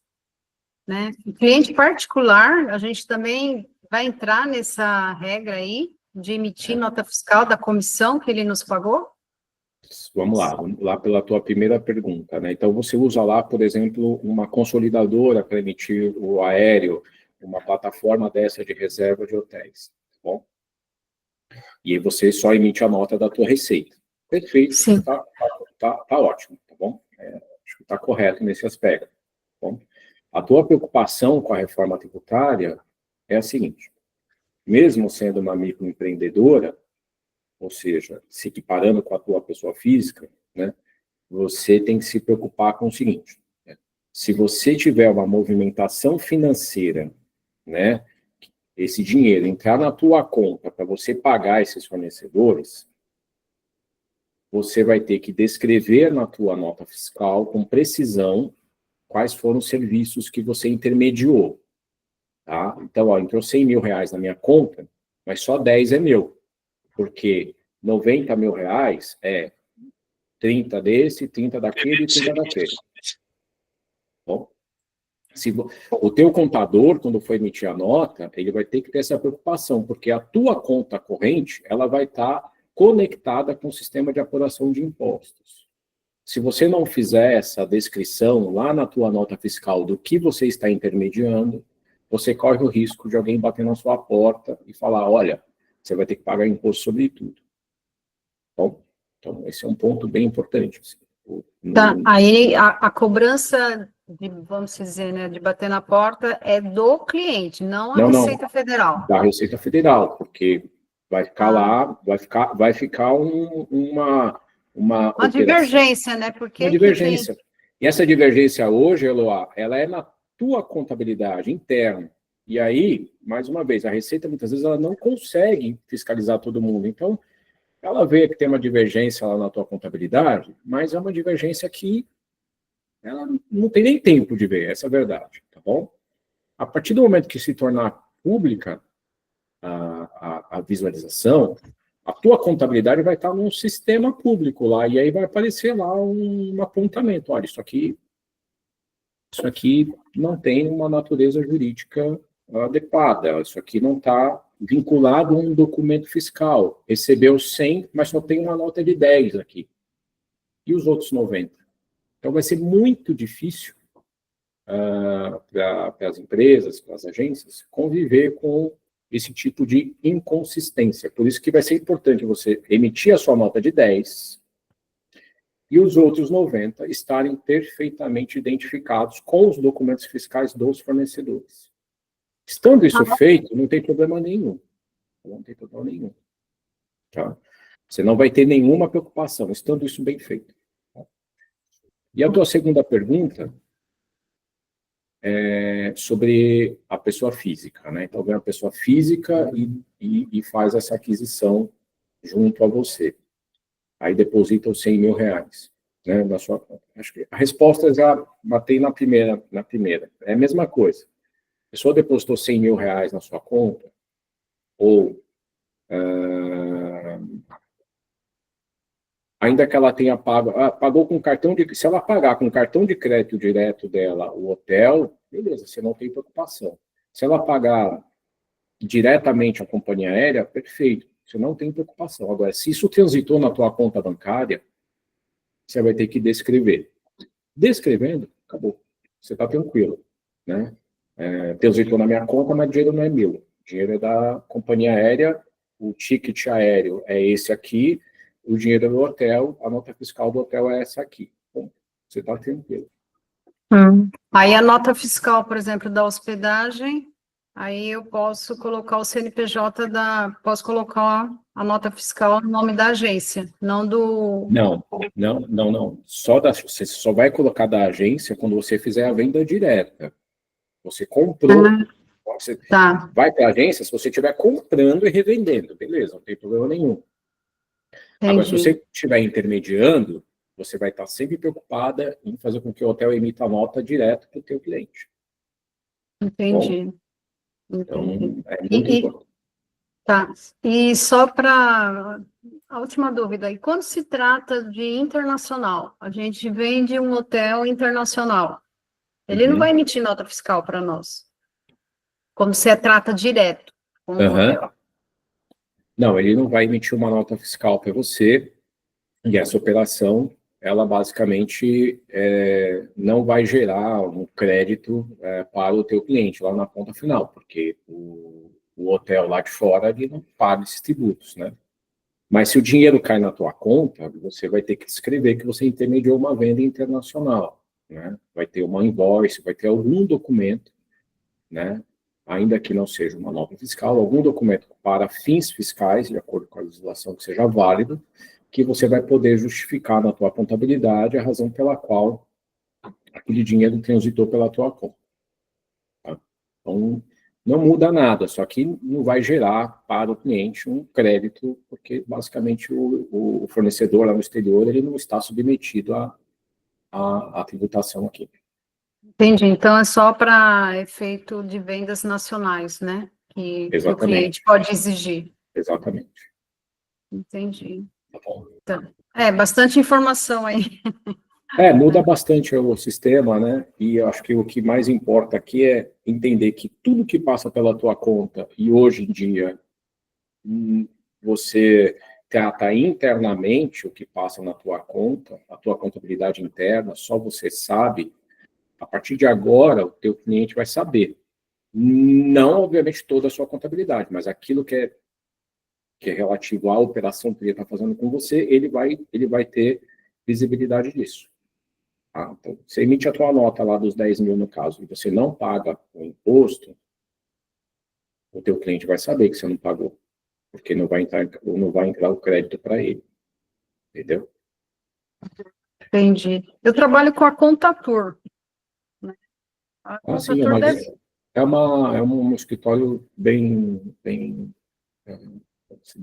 né? O cliente particular, a gente também vai entrar nessa regra aí de emitir É. nota fiscal da comissão que ele nos pagou? Vamos lá pela tua primeira pergunta, né? Então, você usa lá, por exemplo, uma consolidadora para emitir o aéreo, uma plataforma dessa de reserva de hotéis, tá bom? E aí você só emite a nota da tua receita. Perfeito, Sim. tá ótimo, tá bom? Acho que está correto nesse aspecto, tá bom? A tua preocupação com a reforma tributária é a seguinte: mesmo sendo uma microempreendedora, ou seja, se equiparando com a tua pessoa física, né, você tem que se preocupar com o seguinte: né, se você tiver uma movimentação financeira, né, esse dinheiro entrar na tua conta para você pagar esses fornecedores, você vai ter que descrever na tua nota fiscal com precisão quais foram os serviços que você intermediou, tá? Então, ó, entrou 100 mil reais na minha conta, mas só 10 é meu, porque 90 mil reais é 30 desse, 30 daquele e 30 daquele. Bom, se o teu contador, quando for emitir a nota, ele vai ter que ter essa preocupação, porque a tua conta corrente, ela vai estar conectada com o sistema de apuração de impostos. Se você não fizer essa descrição lá na tua nota fiscal do que você está intermediando, você corre o risco de alguém bater na sua porta e falar, olha, você vai ter que pagar imposto sobre tudo. Bom, então, esse é um ponto bem importante. Tá, aí a cobrança, vamos dizer, né, de bater na porta é do cliente, não a Não, Receita Federal. da Receita Federal, porque vai ficar Ah, lá, vai ficar uma uma operação, divergência, né? Por uma que que tem... divergência. E essa divergência hoje, Eloá, ela é na tua contabilidade interna. E aí, mais uma vez, a Receita muitas vezes ela não consegue fiscalizar todo mundo. Então, ela vê que tem uma divergência lá na tua contabilidade, mas é uma divergência que ela não tem nem tempo de ver, essa é a verdade, tá bom? A partir do momento que se tornar pública a visualização, a tua contabilidade vai estar num sistema público lá, e aí vai aparecer lá um apontamento. Olha, isso aqui não tem uma natureza jurídica adequada, isso aqui não está vinculado a um documento fiscal. Recebeu 100, mas só tem uma nota de 10 aqui. E os outros 90? Então vai ser muito difícil para as empresas, para as agências, conviver com esse tipo de inconsistência. Por isso que vai ser importante você emitir a sua nota de 10 e os outros 90 estarem perfeitamente identificados com os documentos fiscais dos fornecedores. Estando isso feito, não tem problema nenhum. Não tem problema nenhum. Tá? Você não vai ter nenhuma preocupação, estando isso bem feito. Tá? E a tua segunda pergunta sobre a pessoa física, né? Então, vem a pessoa física e faz essa aquisição junto a você. Aí deposita os 100 mil reais, né, na sua conta. Acho que a resposta eu já batei na primeira. É a mesma coisa. A pessoa depositou 100 mil reais na sua conta, ou ainda que ela tenha pago, pagou com cartão de... Se ela pagar com cartão de crédito direto dela o hotel, beleza, você não tem preocupação. Se ela pagar diretamente a companhia aérea, perfeito, você não tem preocupação. Agora, se isso transitou na tua conta bancária, você vai ter que descrever. Descrevendo, acabou. Você está tranquilo, né? Transitou na minha conta, mas o dinheiro não é meu. O dinheiro é da companhia aérea, o ticket aéreo é esse aqui, o dinheiro é do hotel, a nota fiscal do hotel é essa aqui. Bom, você está tranquilo. Aí a nota fiscal, por exemplo, da hospedagem, aí eu posso colocar o CNPJ posso colocar a nota fiscal no nome da agência, não do... Não. Você só vai colocar da agência quando você fizer a venda direta. Você comprou, você Tá, vai para a agência se você estiver comprando e revendendo, beleza, não tem problema nenhum. Agora, se você entendi. estiver intermediando, você vai estar sempre preocupada em fazer com que o hotel emita a nota direto para o teu cliente. Entendi. Bom, então, Entendi. é muito importante. Tá. E só para a última dúvida, e quando se trata de internacional, a gente vende um hotel internacional, ele não vai emitir nota fiscal para nós, quando se trata direto com o hotel. Não, ele não vai emitir uma nota fiscal para você, e essa operação, ela basicamente não vai gerar um crédito para o teu cliente lá na ponta final, porque o hotel lá de fora, ele não paga esses tributos, né? Mas se o dinheiro cai na tua conta, você vai ter que descrever que você intermediou uma venda internacional, né? Vai ter uma invoice, vai ter algum documento, né? Ainda que não seja uma nota fiscal, algum documento para fins fiscais, de acordo com a legislação que seja válido, que você vai poder justificar na tua contabilidade a razão pela qual aquele dinheiro transitou pela tua conta. Tá? Então, não muda nada, só que não vai gerar para o cliente um crédito, porque basicamente o fornecedor lá no exterior ele não está submetido à tributação aqui. Entendi. Então é só para efeito de vendas nacionais, né? Que o cliente pode exigir. Exatamente. Entendi. Tá bom. Então, bastante informação aí. Muda bastante o sistema, né? E eu acho que o que mais importa aqui é entender que tudo que passa pela tua conta, e hoje em dia você trata internamente o que passa na tua conta, a tua contabilidade interna, só você sabe. A partir de agora, o teu cliente vai saber. Não, obviamente, toda a sua contabilidade, mas aquilo que é relativo à operação que ele está fazendo com você, ele vai ter visibilidade disso. Tá? Então, você emite a tua nota lá dos 10 mil, no caso, e você não paga o imposto, o teu cliente vai saber que você não pagou, porque não vai entrar o crédito para ele. Entendeu? Entendi. Eu trabalho com a Contatur. Né? A Sim, Contatur deve... é um escritório bem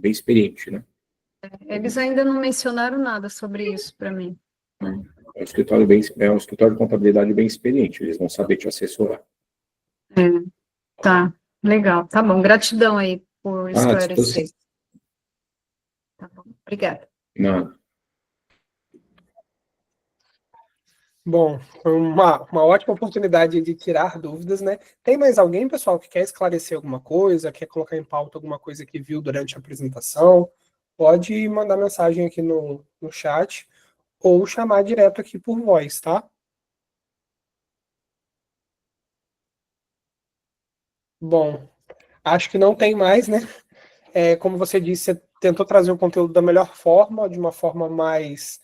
experiente, né? Eles ainda não mencionaram nada sobre isso para mim. É um escritório de contabilidade bem experiente, eles vão saber te assessorar. Tá, legal, tá bom. Gratidão aí por esclarecer. Tá bom, obrigada. Não. Bom, foi uma ótima oportunidade de tirar dúvidas, né? Tem mais alguém, pessoal, que quer esclarecer alguma coisa, quer colocar em pauta alguma coisa que viu durante a apresentação? Pode mandar mensagem aqui no chat ou chamar direto aqui por voz, tá? Bom, acho que não tem mais, né? Como você disse, você tentou trazer o conteúdo da melhor forma, de uma forma mais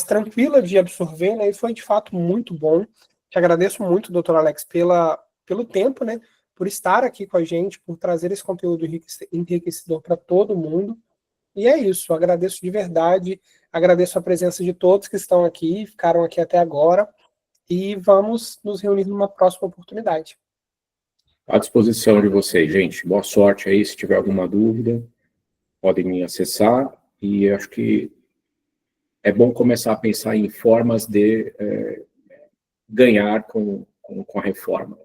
tranquila de absorver, né? E foi de fato muito bom. Te agradeço muito, doutor Alex, pelo tempo, né? Por estar aqui com a gente, por trazer esse conteúdo enriquecedor para todo mundo. E é isso, agradeço de verdade, agradeço a presença de todos que estão aqui, ficaram aqui até agora. e vamos nos reunir numa próxima oportunidade. À disposição de vocês, gente. Boa sorte aí. Se tiver alguma dúvida, podem me acessar. E acho que é bom começar a pensar em formas de ganhar com a reforma.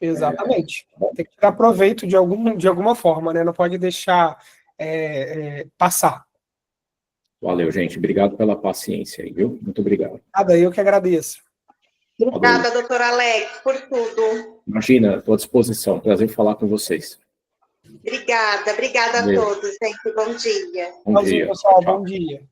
Exatamente. Tem que tirar proveito de alguma forma, né? Não pode deixar passar. Valeu, gente. Obrigado pela paciência aí, viu? Muito obrigado. Nada, eu que agradeço. Obrigada, doutor Alex, por tudo. Imagina, estou à disposição. Prazer falar com vocês. Obrigada a todos, gente. Bom dia. Bom dia. Pessoal, Tchau. bom dia.